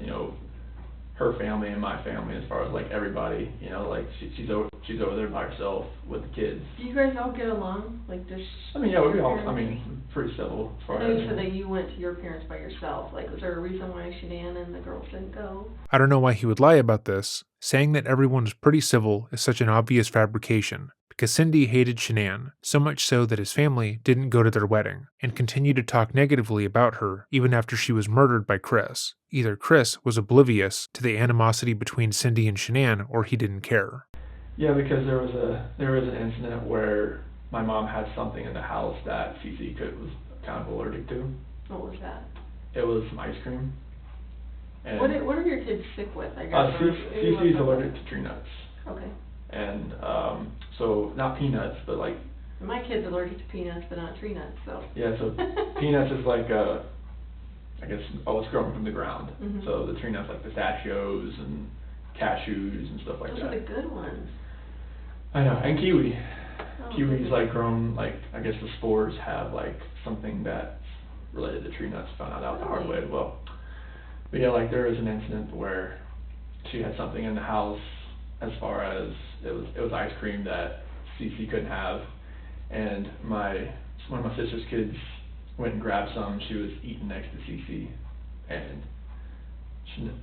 her family and my family as far as like everybody. Like she's over there by herself with the kids. Do you guys all get along? Like, does I mean, yeah, we all parents- pretty civil as far I know as you said that you went to your parents by yourself. Like, was there a reason why Shanann and the girls didn't go? I don't know why he would lie about this. Saying that everyone was pretty civil is such an obvious fabrication, because Cindy hated Shanann, so much so that his family didn't go to their wedding, and continued to talk negatively about her even after she was murdered by Chris. Either Chris was oblivious to the animosity between Cindy and Shanann, or he didn't care. Yeah, because there was an incident where my mom had something in the house that Cece was kind of allergic to. What was that? It was some ice cream. And What are your kids sick with, I guess? Cece's allergic to tree nuts. Okay. And so not peanuts, but like. My kid's allergic to peanuts, but not tree nuts, so. Yeah, so peanuts is like I guess it's growing from the ground. Mhm. So the tree nuts like pistachios and cashews and stuff like Those that. are the good ones. I know, and kiwi. Oh, Kiwi's goodness. like grown, like, I guess the spores have like something that's related to tree nuts, found out the hard way as well. But yeah, like there was an incident where she had something in the house as far as it was ice cream that Cece couldn't have, and one of my sister's kids went and grabbed some. She was eating next to Cece, and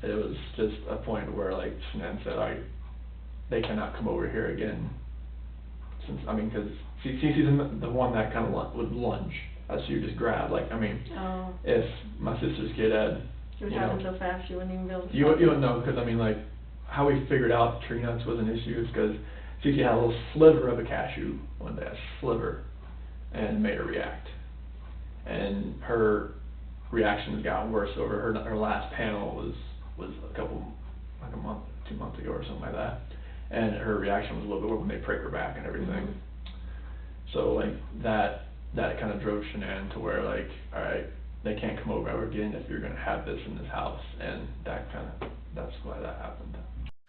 it was just a point where like Shanann said, they cannot come over here again. Because Cece's the one that kind of would lunge, as she would just grab. Like, I mean, Oh. if my sister's kid had, It would happen so fast you wouldn't even be able to. you wouldn't know, because I mean, like, how we figured out tree nuts was an issue is because Cece had a little sliver of a cashew one day, a sliver, and made her react. And her reactions got worse over her last panel was like a month, 2 months ago or something like that. And her reaction was a little bit worse when they prick her back and everything. Mhm. So like that kind of drove Shanann to where like, all right, they can't come over ever again if you're gonna have this in this house, and that's why that happened.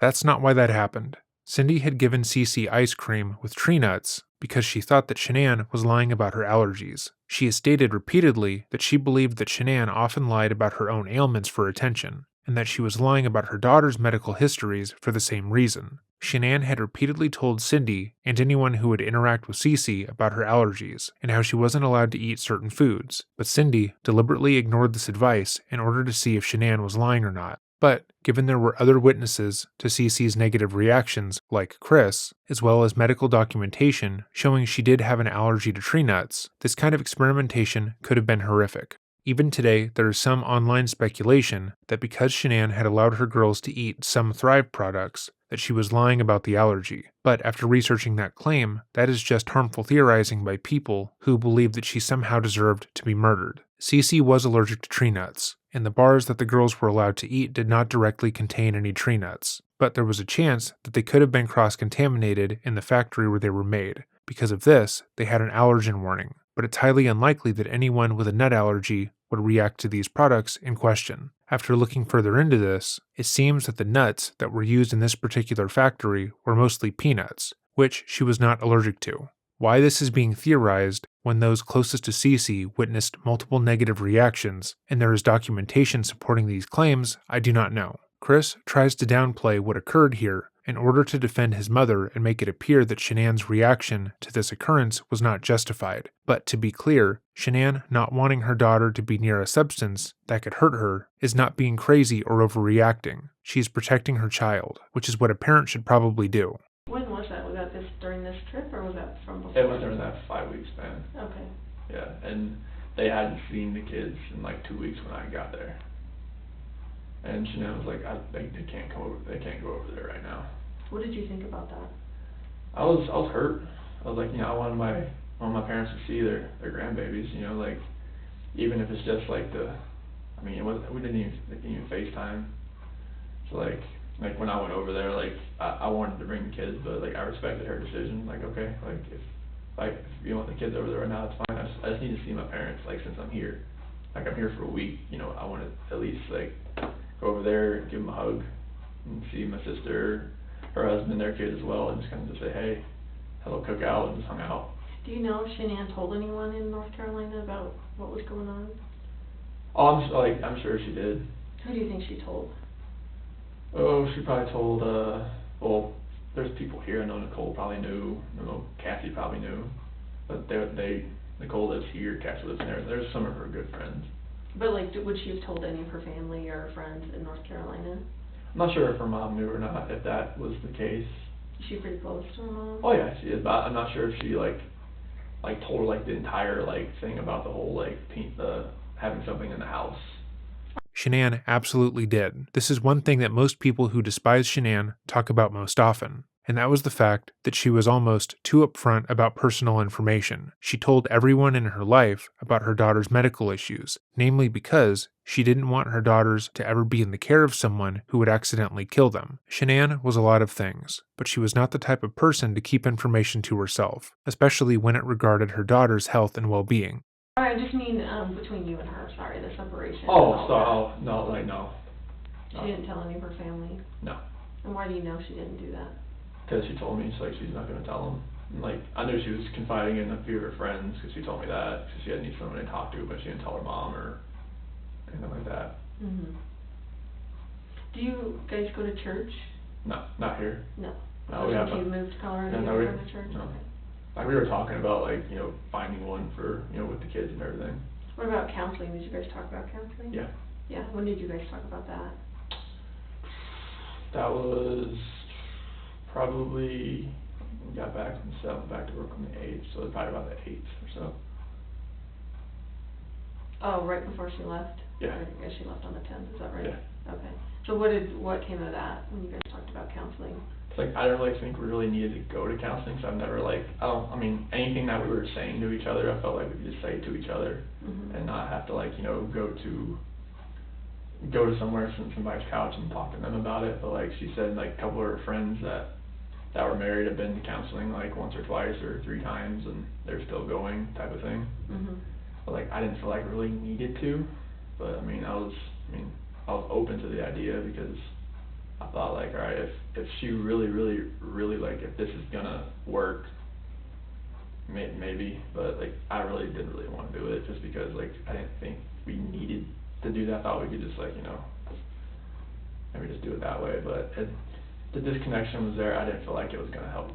That's not why that happened. Cindy had given Cece ice cream with tree nuts because she thought that Shanann was lying about her allergies. She has stated repeatedly that she believed that Shanann often lied about her own ailments for attention, and that she was lying about her daughter's medical histories for the same reason. Shanann had repeatedly told Cindy and anyone who would interact with Cece about her allergies and how she wasn't allowed to eat certain foods, but Cindy deliberately ignored this advice in order to see if Shanann was lying or not. But, given there were other witnesses to Cece's negative reactions, like Chris, as well as medical documentation showing she did have an allergy to tree nuts, this kind of experimentation could have been horrific. Even today, there is some online speculation that because Shanann had allowed her girls to eat some Thrive products, that she was lying about the allergy. But after researching that claim, that is just harmful theorizing by people who believe that she somehow deserved to be murdered. Cece was allergic to tree nuts, and the bars that the girls were allowed to eat did not directly contain any tree nuts. But there was a chance that they could have been cross-contaminated in the factory where they were made. Because of this, they had an allergen warning, but it's highly unlikely that anyone with a nut allergy would react to these products in question. After looking further into this, it seems that the nuts that were used in this particular factory were mostly peanuts, which she was not allergic to. Why this is being theorized when those closest to Cece witnessed multiple negative reactions, and there is documentation supporting these claims, I do not know. Chris tries to downplay what occurred here in order to defend his mother and make it appear that Shanann's reaction to this occurrence was not justified. But to be clear, Shanann not wanting her daughter to be near a substance that could hurt her is not being crazy or overreacting. She is protecting her child, which is what a parent should probably do. When was that? Was that during this trip, or was that from before? It was during that 5-week span. Okay. Yeah, and they hadn't seen the kids in like 2 weeks when I got there. And Shanann was like, they can't come over. They can't go over there right now. What did you think about that? I was hurt. I was like, I wanted my parents to see their grandbabies. Like, even if it's just like we didn't even FaceTime. So like when I went over there, like I wanted to bring the kids, but like I respected her decision. Like, okay, like if you want the kids over there right now, it's fine. I just need to see my parents. Like, since I'm here, like I'm here for a week. I want to at least like go over there, give them a hug, and see my sister, her husband, their kids as well, and just kind of just say, hey, hello, cookout, and just hung out. Do you know if Shanann told anyone in North Carolina about what was going on? Oh, I'm sure she did. Who do you think she told? Oh, she probably told, well, there's people here. I know Nicole probably knew. I know Kathy probably knew. But Nicole lives here, Kathy lives there. There's some of her good friends. But like, would she have told any of her family or friends in North Carolina? I'm not sure if her mom knew or not, if that was the case. Is she pretty close to her mom? Oh yeah, she is, but I'm not sure if she like told her like the entire like thing about the whole like having something in the house. Shanann absolutely did. This is one thing that most people who despise Shanann talk about most often, and that was the fact that she was almost too upfront about personal information. She told everyone in her life about her daughter's medical issues, namely because she didn't want her daughters to ever be in the care of someone who would accidentally kill them. Shanann was a lot of things, but she was not the type of person to keep information to herself, especially when it regarded her daughter's health and well-being. I just mean between you and her, sorry, the separation. No. She didn't tell any of her family? No. And why do you know she didn't do that? Because she told me, she's not going to tell them. And, I knew she was confiding in a few of her friends, because she told me that, because she had need someone to talk to, but she didn't tell her mom or anything like that. Mm-hmm. Do you guys go to church? No, not here. No. No, we have. You moved to Colorado, no, you go to church? No. Okay. We were talking about finding one for with the kids and everything. What about counseling? Did you guys talk about counseling? Yeah. Yeah. When did you guys talk about that? That was probably got back from the 7th, back to work on the 8th, so it was probably about the 8th or so. Oh, right before she left? Yeah. Or, yeah, she left on the 10th, is that right? Yeah. Okay. So what came of that when you guys talked about counseling? It's I didn't really think we really needed to go to counseling, so I've never anything that we were saying to each other, I felt like we could just say to each other, mm-hmm. and not have to go to somewhere, sit on somebody's couch and talk to them about it. But she said, a couple of her friends that were married have been to counseling once or twice or 3 times, and they're still going, type of thing. Mm-hmm. But I didn't feel like I really needed to, but I was open to the idea, because I thought alright, if she really if this is gonna work, maybe, but like I didn't really want to do it just because like I didn't think we needed to do that. I thought we could just like, you know, maybe just do it that way, but the disconnection was there. I didn't feel like it was gonna help.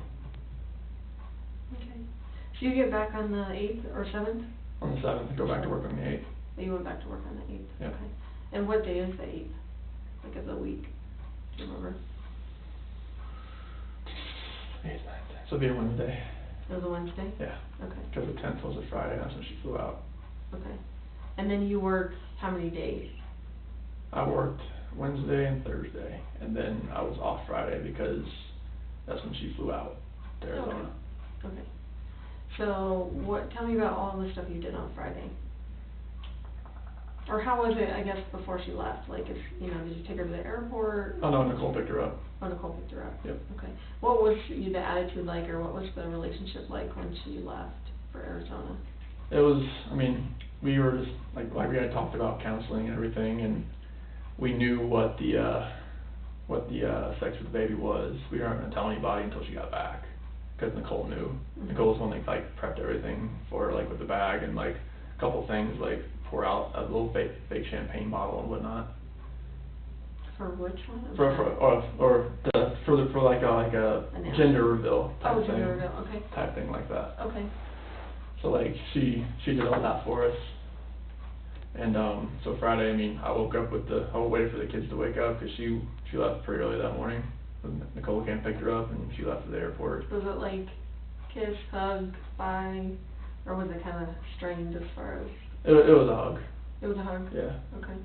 Okay. So you get back on the 8th or 7th? On the 7th, go back to work on the 8th. You went back to work on the 8th? Yeah. Okay. And what day is the 8th? Like of the week? Do you remember? 8th, 9th. So it'll be a Wednesday. It was a Wednesday? Yeah. Okay. Because the 10th was a Friday, that's when she flew out. Okay. And then you worked how many days? I worked Wednesday and Thursday, and then I was off Friday because that's when she flew out to Arizona. Okay. So tell me about all the stuff you did on Friday. Or how was it, I guess, before she left? Like, did you take her to the airport? Oh no, Nicole picked her up. Oh, Nicole picked her up? Yep. Okay. What was the attitude like, or what was the relationship like when she left for Arizona? It was, I mean, we were just, like we had talked about counseling and everything, and we knew what the sex with the baby was. We weren't going to tell anybody until she got back, because Nicole knew. Mm-hmm. Nicole was the one that, like, prepped everything for her, like, with the bag, and, like, a couple things, like, pour out a little fake champagne bottle and whatnot. For which one? For like a gender reveal type thing. Gender reveal, okay. Type thing like that. Okay. So like she did all that for us. And so Friday, I mean, I woke up I waited for the kids to wake up because she left pretty early that morning. Nicole came and picked her up, and she left to the airport. Was it like kiss, hug, bye, or was it kind of strained as far as? It was a hug. It was a hug? Yeah. Okay.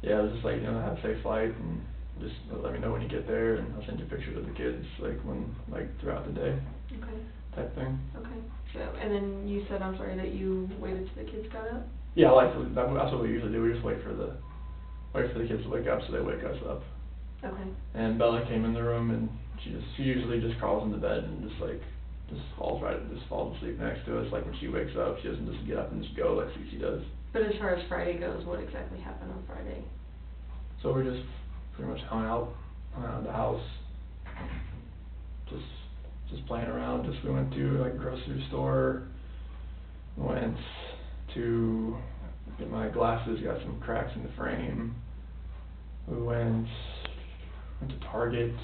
Yeah, it was just like, have a safe flight, and just let me know when you get there, and I'll send you pictures of the kids, throughout the day. Okay. Type thing. Okay. So, and then you said, I'm sorry, that you waited till the kids got up? Yeah, that's what we usually do. We just wait for the kids to wake up, so they wake us up. Okay. And Bella came in the room, and she usually just crawls into bed and just falls asleep next to us. Like when she wakes up, she doesn't just get up and just go like Cece does. But as far as Friday goes, what exactly happened on Friday? So we just pretty much hung out around the house, just playing around. We went to like a grocery store, went to get my glasses, got some cracks in the frame. We went to Target.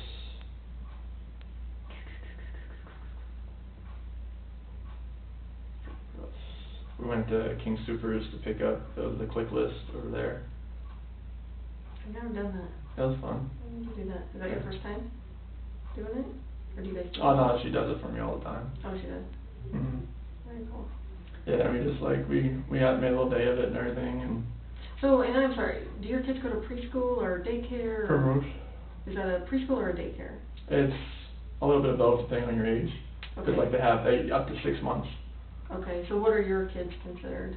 We went to King Soopers to pick up the click list over there. I've never done that. That was fun. When did you do that? Is that your first time doing it? Or do you guys do Oh it? no, she does it for me all the time. Oh, she does? Mhm. Very cool. Yeah, we just we had made a little day of it and everything, and. So, and I'm sorry, do your kids go to preschool or daycare? Primrose. Is that a preschool or a daycare? It's a little bit of both depending on your age. Because Okay. they have up to 6 months. Okay, so what are your kids considered?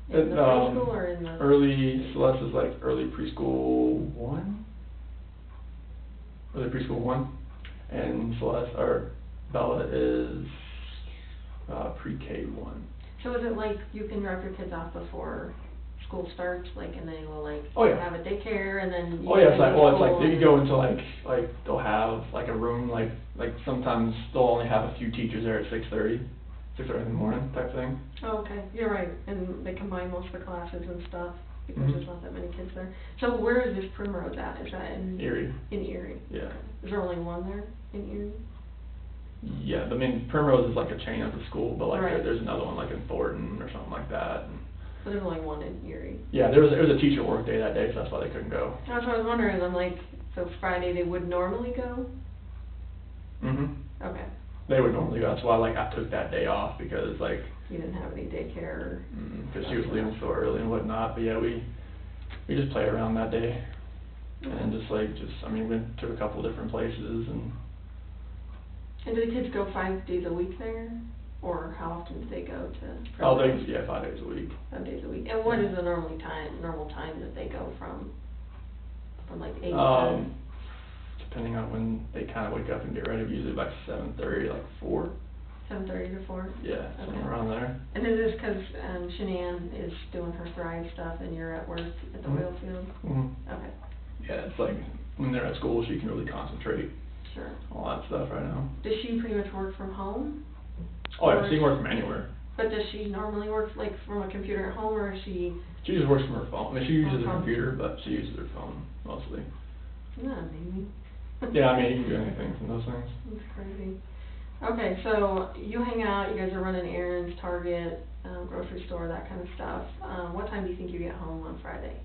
In It, the preschool or in the? Early, Celeste is like early preschool 1. Early preschool 1. And Bella is pre-K 1. So is it like you can drop your kids off before school starts, like, and they will Oh, yeah. have a daycare and then you Oh yeah, it's go to like school they and- go into like they'll have like a room like sometimes they'll only have a few teachers there at 6:30 in the morning type thing. Oh, okay, you're right, and they combine most of the classes and stuff because Mhm. there's not that many kids there. So where is this Primrose at? Is that in? Erie. In Erie? Yeah. Is there only one there in Erie? Yeah, I mean Primrose is like a chain of the school, but like Right. there's another one like in Thornton or something like that. And But there's only one in Erie. yeah, there was a teacher work day that day, so that's why they couldn't go. That's what I was wondering, I'm like, so Friday they would normally go? Mhm. Okay, They would normally go. That's why I took that day off because you didn't have any daycare or? because she was leaving so early and whatnot. But yeah, we just played around that day and we took a couple different places and. And do the kids go 5 days a week there? Or how often do they go to? Oh, 5 days a week. 5 days a week. And what is the normal time that they go from like 8 to? Depending on when they kind of wake up and get ready, usually like 7:30, like 4. 7:30 to 4? Yeah, Okay. somewhere around there. And is this because Shanann is doing her Thrive stuff and you're at work at the Mhm. oil field? Mhm. Okay, Yeah, it's like when they're at school, she can really concentrate sure. on all that stuff right now. Does she pretty much work from home? Oh, yeah, she can work from anywhere. But does she normally work like from a computer at home, or is she? She just works from her phone. I mean, she uses a phone. computer, but she uses her phone mostly. Yeah, maybe. Yeah, I mean, you can do anything from those things. That's crazy. Okay, so you hang out, you guys are running errands, Target, grocery store, that kind of stuff. What time do you think you get home on Friday?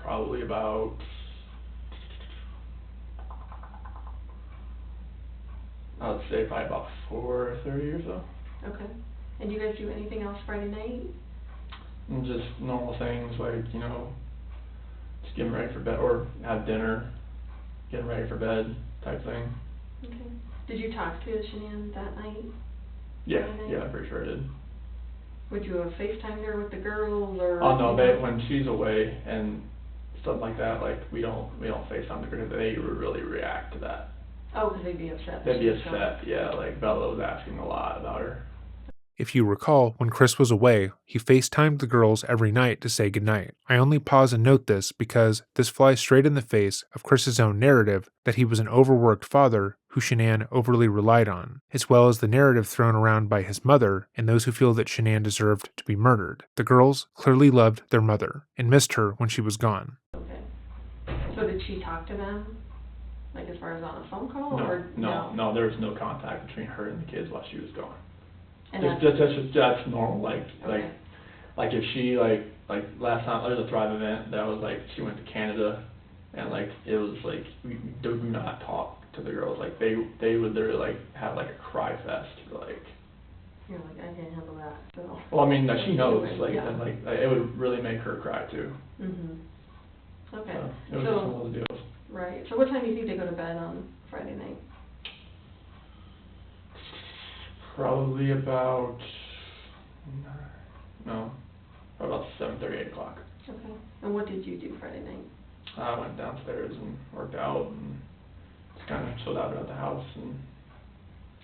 Probably about, I would say probably about 4:30 or so. Okay. And do you guys do anything else Friday night? And just normal things like, you know, just getting ready for bed, or have dinner, getting ready for bed type thing. Okay. Did you talk to Shanann that night? Yeah, Friday night? yeah, I'm pretty sure I did. Would you have FaceTimed her with the girls, or? Oh, no, when she's away and stuff like that, like, we don't FaceTime the girls, they really react to that. Oh, because they'd be upset. They'd be upset, yeah, like Bella was asking a lot about her. If you recall, when Chris was away, he FaceTimed the girls every night to say goodnight. I only pause and note this because this flies straight in the face of Chris's own narrative that he was an overworked father who Shanann overly relied on, as well as the narrative thrown around by his mother and those who feel that Shanann deserved to be murdered. The girls clearly loved their mother and missed her when she was gone. Okay. So did she talk to them? Like as far as on a phone call, or? No, there was no contact between her and the kids while she was gone. And That's normal, like okay. if she like last time there was a Thrive event that was like she went to Canada, and like it was like we do not talk to the girls, like they would literally like have like a cry fest, like. You're like, I can't handle that, so. Well, I mean, she knows, like, yeah. and like it would really make her cry too. Mhm. Okay. So, it was just one of those deals. Right. So what time do you think they go to bed on Friday night? Probably about 7:30, 8 o'clock. Okay. And what did you do Friday night? I went downstairs and worked out and just kind of chilled out at the house and.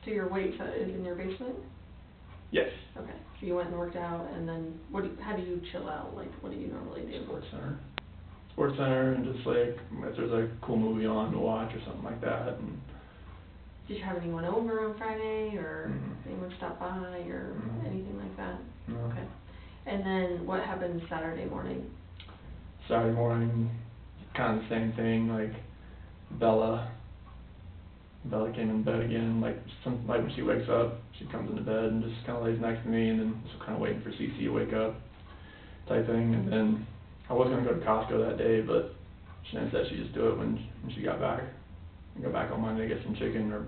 So your weight is in your basement? Yes. Okay. So you went and worked out, and then how do you chill out? Like, what do you normally do? Sports Center, and just like if there's a cool movie on to watch or something like that. And did you have anyone over on Friday, or Mm-hmm. anyone stop by, or anything like that? No. Okay. And then what happened Saturday morning? Saturday morning, kind of the same thing. Like Bella came in bed again. Like when she wakes up, she comes into bed and just kind of lays next to me, and then just kind of waiting for Cece to wake up, type thing. And then I was gonna go to Costco that day, but Shanann said she'd just do it when she got back. I go back on Monday, get some chicken or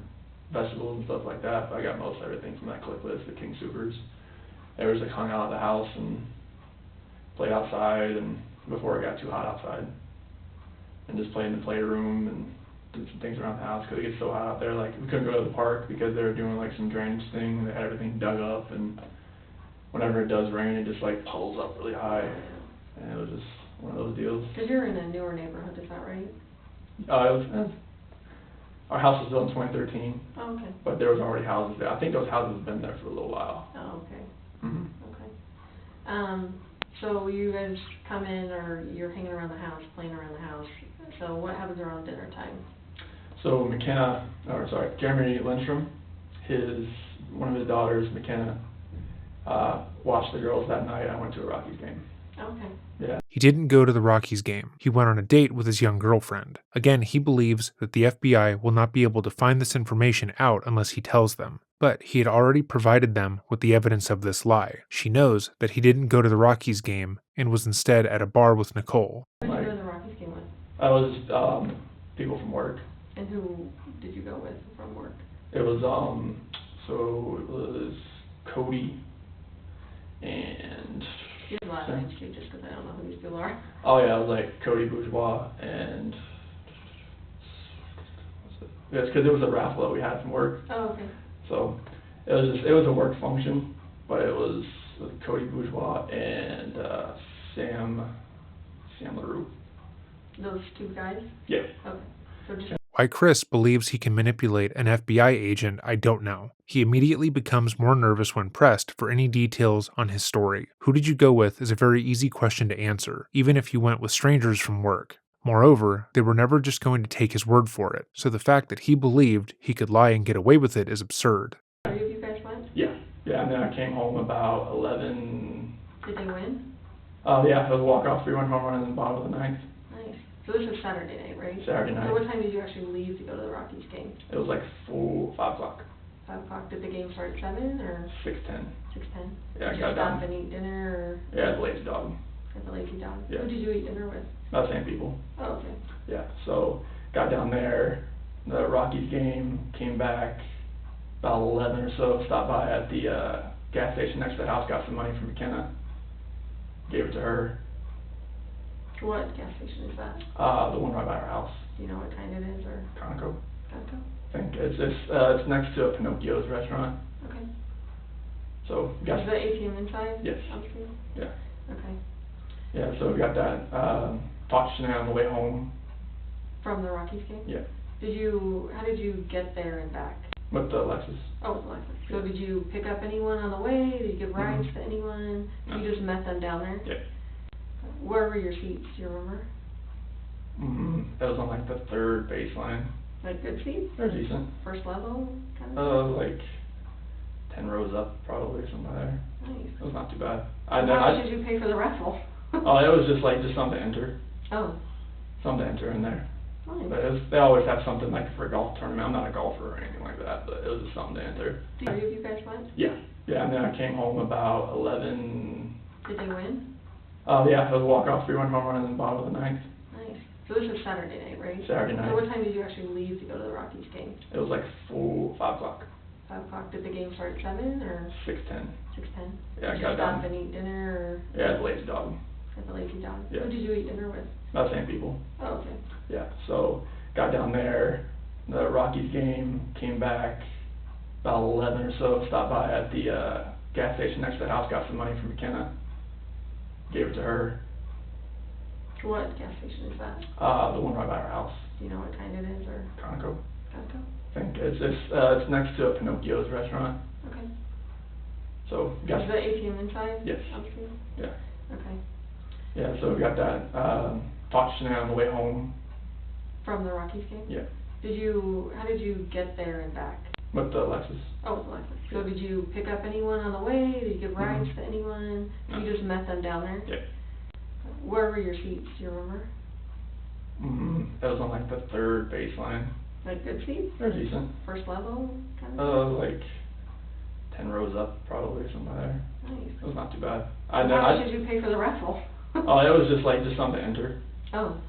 vegetables and stuff like that. But I got most everything from that click list, the King Supers. They were just like hung out at the house and played outside, and before it got too hot outside, and just played in the playroom and did some things around the house because it gets so hot out there. Like we couldn't go to the park because they were doing like some drainage thing, and they had everything dug up, and whenever it does rain, it just like puddles up really high, and it was just one of those deals. Because you're in a newer neighborhood, is that right? Our house was built in 2013, Oh, okay. but there was already houses there. I think those houses have been there for a little while. Oh, okay. Mm-hmm. Okay. So you guys come in, or you're hanging around the house, playing around the house. So what happens around dinner time? So Jeremy Lindstrom, one of his daughters, McKenna, watched the girls that night. I went to a Rockies game. Okay. Yeah. He didn't go to the Rockies game. He went on a date with his young girlfriend. Again, he believes that the FBI will not be able to find this information out unless he tells them. But he had already provided them with the evidence of this lie. She knows that he didn't go to the Rockies game and was instead at a bar with Nicole. Who did you go to the Rockies game with? I was people from work. And who did you go with from work? It was Cody and. You have a lot of names too, just because I don't know who these people are. Oh yeah, it was like Cody Bourgeois and. Yes, because it was a raffle that we had from work. Oh, okay. So it was a work function, but it was with Cody Bourgeois and Sam LaRue. Those two guys? Yeah. Okay. So just. Why Chris believes he can manipulate an FBI agent, I don't know. He immediately becomes more nervous when pressed for any details on his story. Who did you go with is a very easy question to answer, even if you went with strangers from work. Moreover, they were never just going to take his word for it, so the fact that he believed he could lie and get away with it is absurd. Are went? Yeah, yeah, and then I came home about 11. Did they win? Yeah, it was a walk-off 3-1 home run in the bottom of the ninth. Nice. So this was Saturday night, right? Saturday night. So what time did you actually leave to go to the Rockies game? It was like 5 o'clock. 5 o'clock. Did the game start at 7 or? 6:10. 6:10? Yeah, Did I you got stop done. and eat dinner Yeah, the lazy dog. at the Lazy Dog? Yeah. Who did you eat dinner with? About the same people. Oh, okay. Yeah, so got down there, the Rockies game, came back about 11 or so, stopped by at the gas station next to the house, got some money from McKenna, gave it to her. What gas station is that? The one right by our house, Do you know what kind it is or? Conoco. Gonco? I think it's next to a Pinocchio's restaurant, Okay. so Is got the ATM inside? Yes. On screen? yeah, Okay. yeah. So we got that. Talked to Shanann on the way home. From the Rockies game? Yeah, How did you get there and back? with the Lexus. Oh, with Lexus. So Yeah. did you pick up anyone on the way? Did you give rides Mhm. to anyone? No. You just met them down there? Yeah. Where were your seats? Do you remember? That was on like the third baseline. Like good seats? They're decent. First level kind of? Like 10 rows up probably, somewhere there. Nice. It was not too bad. How much did you pay for the raffle? Oh, it was just something to enter, Oh, in there. nice. But they always have something like for a golf tournament. I'm not a golfer or anything like that, but it was just something to enter. Did any of you guys went? Yeah, yeah, and then I came home about 11. Did they win? Yeah, it was a walk-off 3-1 home run in the bottom of the ninth. Nice. So this was Saturday night, right? Saturday night. So what time did you actually leave to go to the Rockies game? It was like 5 o'clock. 5 o'clock. Did the game start at 7 or? 6:10. 6:10? Yeah, I Did got you stop done. and eat dinner Yeah, the lazy dog. at the Lazy Dog? Yeah. Who did you eat dinner with? About the same people. Oh, okay. Yeah, so got down there, the Rockies game, came back about 11 or so, stopped by at the gas station next to the house, got some money from McKenna, gave it to her. What gas station is that? The one right by our house, Do you know what kind it is or? Conoco. Gonco? I think it's next to a Pinocchio's restaurant, Okay. so Is got the ATM inside? Yes. On screen? yeah, Okay. yeah. So we got that. Talked to Shanann on the way home. From the Rockies game? Yeah, How did you get there and back? with the Lexus. Oh, with Lexus. So did you pick up anyone on the way? Did you give rides to anyone? No. You just met them down there? Yeah. Where were your seats? Do you remember? That was on like the third baseline. Like good seats? They're decent. First level kind of? Like 10 rows up probably, somewhere there. Nice. It was not too bad. How much did you pay for the raffle? Oh, it was just something to enter, Oh,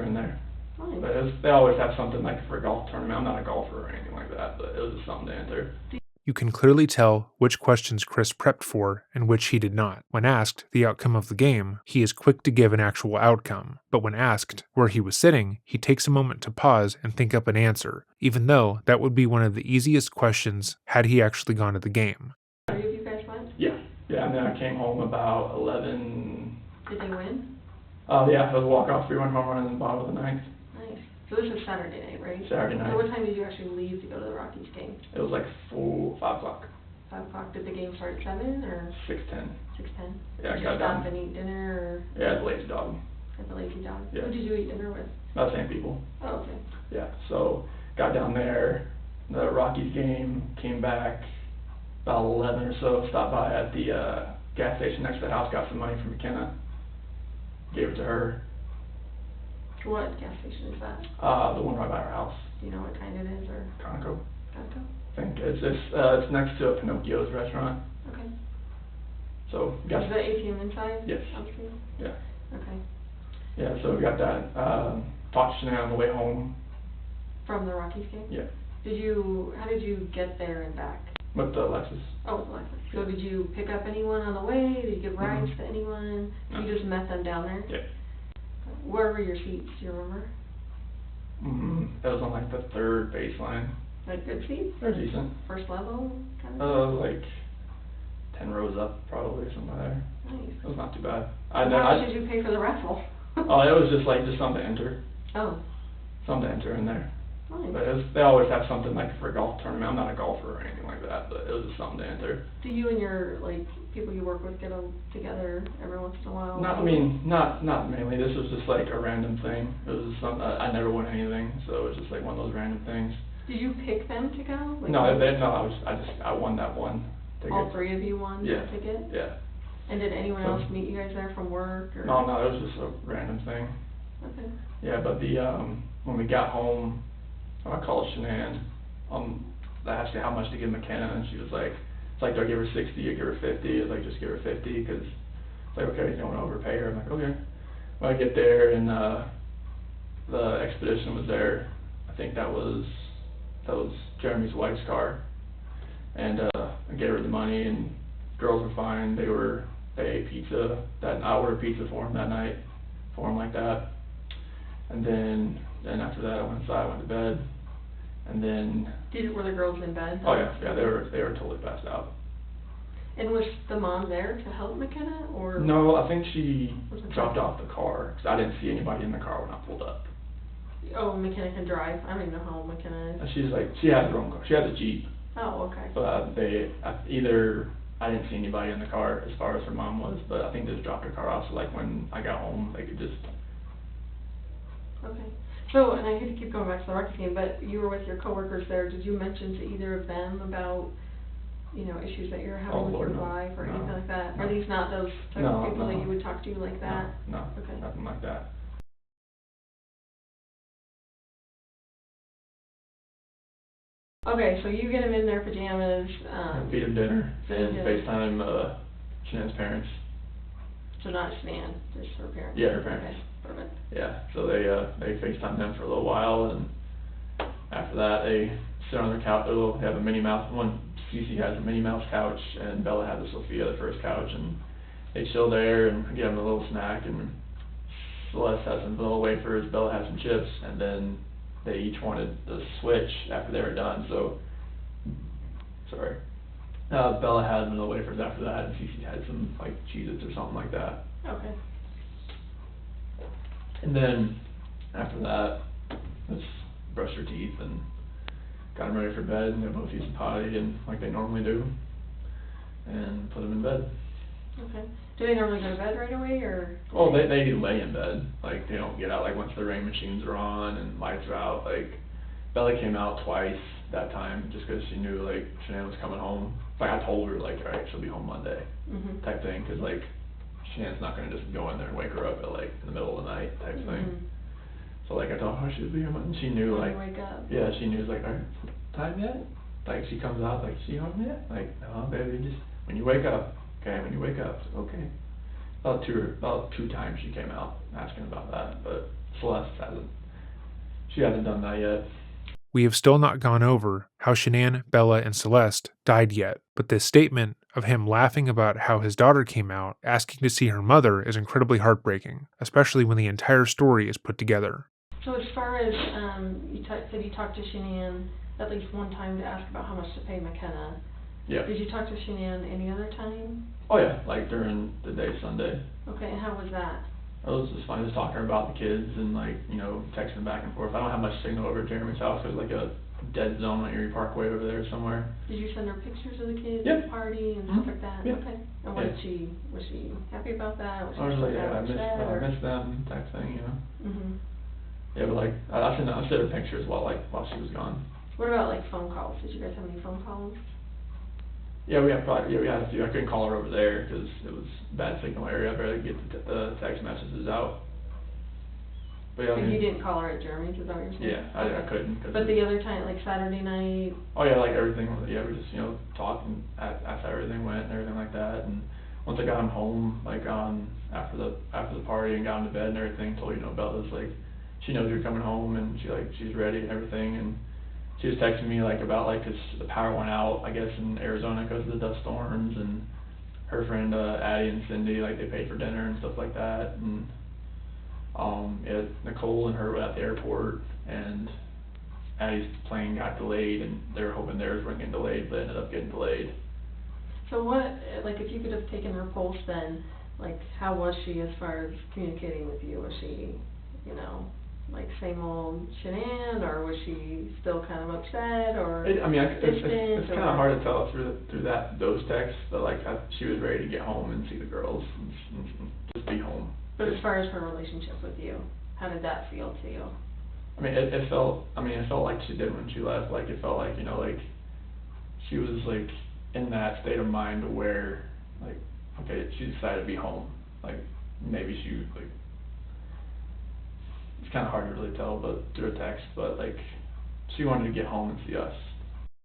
in there. nice. But they always have something like for a golf tournament. I'm not a golfer or anything like that, but it was just something to enter. You can clearly tell which questions Chris prepped for and which he did not. When asked the outcome of the game, he is quick to give an actual outcome, but when asked where he was sitting, he takes a moment to pause and think up an answer, even though that would be one of the easiest questions had he actually gone to the game. Any of you guys went? Yeah, yeah, and then I came home about 11. Did they win? Yeah, it was a walk-off 3-1 home run in the bottom of the ninth. Nice. So this was Saturday night, right? Saturday night. So what time did you actually leave to go to the Rockies game? It was like 5 o'clock. 5 o'clock. Did the game start at 7 or? 6:10. 6:10? Yeah, I Did got you stop done. and eat dinner Yeah, the lazy dog. at the Lazy Dog? Yeah. Who did you eat dinner with? About the same people. Oh, okay. Yeah, so got down there, the Rockies game, came back about 11 or so, stopped by at the gas station next to the house, got some money from McKenna, gave it to her. What gas station is that? The one right by our house, Do you know what kind it is or? Conoco. Gonco? I think it's next to a Pinocchio's restaurant, Okay. so Is got the ATM inside? Yes. On screen? yeah, Okay. yeah. So we got that. Talked to Shanann on the way home. From the Rockies game? Yeah, How did you get there and back? with the Lexus. Oh, with Lexus. So did you pick up anyone on the way? Did you give rides to anyone? No. You just met them down there? Yeah. Where were your seats? Do you remember? That was on like the third baseline. Like good seats? They're decent. First level kind of? Like 10 rows up probably, somewhere there. Nice. It was not too bad. How much did you pay for the raffle? Oh, it was just something to enter, Oh, in there. nice. But they always have something like for a golf tournament. I'm not a golfer or anything like that, but it was just something to enter. Do you and your, people you work with get together every once in a while? Not mainly. This was just like a random thing. It was just I never won anything, so it was just like one of those random things. Did you pick them to go? Like, No, I won that one ticket. all three of you won Yeah. the ticket? Yeah. And did anyone So- else meet you guys there from work or? No, it was just a random thing. Okay. Yeah, but when we got home, I called Shanann, I asked her how much to give McKenna, and she was like, it's like, do I give her 60, I give her 50? I was like, just give her 50, because it's like, okay, you don't want to overpay her. I'm like, okay. When I get there, and the expedition was there, I think that was Jeremy's wife's car, and I gave her the money, and girls were fine. They ate pizza. I ordered pizza for them that night, for them like that. And then after that, I went inside, went to bed, and then. Were the girls in bed? Oh yeah, they were totally passed out. And was the mom there to help McKenna, or? No, I think she Was it dropped her? off the car, because I didn't see anybody in the car when I pulled up. Oh, McKenna can drive. I don't even know how old McKenna is. And she has her own car. She has a Jeep. Oh, okay. But I didn't see anybody in the car as far as her mom was, but I think they just dropped her car off, so like when I got home, they could just. Okay. So, and I hate to keep going back to the Rockies game, but you were with your coworkers there. Did you mention to either of them about, issues that you're having with Lord, your no. wife or No. anything like that? Are these not those type No, of people that no. you would talk to like that? No, Okay. nothing like that. Okay, so you get them in their pajamas. Feed them dinner and Yeah. FaceTime Shanann's parents. So not Shanann, just her parents. Yeah, her parents. Okay, perfect. Yeah, so they FaceTime them for a little while, and after that they sit on their couch. They have a Minnie Mouse. Cece has a Minnie Mouse couch, and Bella has a Sophia, the first couch, and they chill there and give them a little snack. And Celeste has some vanilla wafers. Bella has some chips, and then they each wanted the switch after they were done. So, sorry. Bella had vanilla wafers after that, and Cece had some like Cheez-Its or something like that. Okay. And then after that, just brushed their teeth and got them ready for bed, and they both used some potty and like they normally do, and put them in bed. Okay. Do they normally go to bed right away, or? Well, they do lay in bed. Like they don't get out like once the rain machines are on and lights are out. Like Bella came out twice that time just because she knew like Shanann was coming home. Like I told her like, all right, she'll be home Monday, Mhm. type thing, because like Shanann's not gonna just go in there and wake her up at like in the middle of the night type thing. Mhm. So like I told her she'd be here Monday. She knew When like you wake up. yeah, she knew like, all right, time yet? Like she comes out like, she home yet? Like no, baby, just when you wake up. Okay, when you wake up. So, okay. About two times she came out asking about that, but Celeste hasn't done that yet. We have still not gone over how Shanann, Bella, and Celeste died yet, but this statement of him laughing about how his daughter came out asking to see her mother is incredibly heartbreaking, especially when the entire story is put together. So as far as, you said you talked to Shanann at least one time to ask about how much to pay McKenna. Yeah. Did you talk to Shanann any other time? Oh yeah, like during the day Sunday. Okay, and how was that? It was just fun, just talking about the kids and like, texting back and forth. I don't have much signal over at Jeremy's house. There's like a dead zone on Erie Parkway over there somewhere. Did you send her pictures of the kids Yeah. at the party and stuff like that? Yeah. Okay. And what Yeah. was she happy about that? Was she I was like, yeah, I upset, miss them type thing, Mhm. Yeah, but like, I sent her pictures while she was gone. What about like phone calls? Did you guys have any phone calls? Yeah, we had a few. I couldn't call her over there because it was bad signal area. I'd rather get the text messages out. But yeah, I So mean, you didn't call her at Jeremy's, is that what you're saying? yeah, I Okay. couldn't. Cause But the other time, like Saturday night? oh yeah, like everything. Yeah, we just talked and asked how everything went and everything like that. And once I got him home, like after the party and got him to bed and everything, told Bella's like, she knows you're coming home and she's ready and everything. And she was texting me like about like 'cause the power went out, I guess, in Arizona because of the dust storms, and her friend Addie and Cindy, like they paid for dinner and stuff like that. And yeah, Nicole and her were at the airport, and Addie's plane got delayed, and they were hoping theirs weren't getting delayed, but it ended up getting delayed. So what, like if you could have taken her pulse then, like how was she as far as communicating with you? Was she, like same old Shanann, or was she still kind of upset, or It's distant, kind of hard to tell through those texts, but like she was ready to get home and see the girls and just be home. But as far as her relationship with you, how did that feel to you? it felt, it felt like she did when she left. Like, it felt like, like, she was, like, in that state of mind where, like, okay, she decided to be home. Like, maybe she, like, it's kind of hard to really tell, but through a text, but, like, she wanted to get home and see us.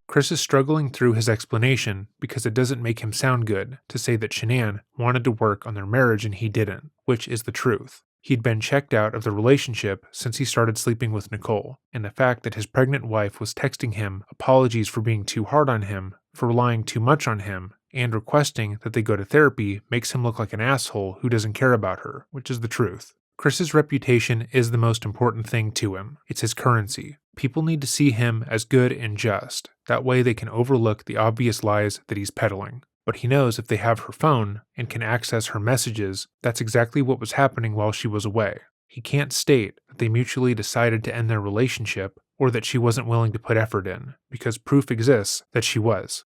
Chris is struggling through his explanation because it doesn't make him sound good to say that Shanann wanted to work on their marriage and he didn't, which is the truth. He'd been checked out of the relationship since he started sleeping with Nicole, and the fact that his pregnant wife was texting him apologies for being too hard on him, for relying too much on him, and requesting that they go to therapy makes him look like an asshole who doesn't care about her, which is the truth. Chris's reputation is the most important thing to him. It's his currency. People need to see him as good and just. That way they can overlook the obvious lies that he's peddling. But he knows if they have her phone and can access her messages, that's exactly what was happening while she was away. He can't state that they mutually decided to end their relationship or that she wasn't willing to put effort in, because proof exists that she was.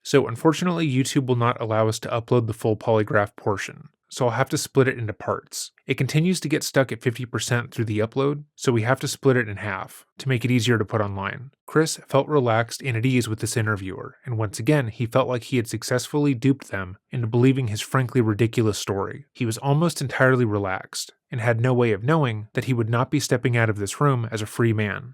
So unfortunately, YouTube will not allow us to upload the full polygraph portion, so I'll have to split it into parts. It continues to get stuck at 50% through the upload, so we have to split it in half to make it easier to put online. Chris felt relaxed and at ease with this interviewer, and once again, he felt like he had successfully duped them into believing his frankly ridiculous story. He was almost entirely relaxed, and had no way of knowing that he would not be stepping out of this room as a free man.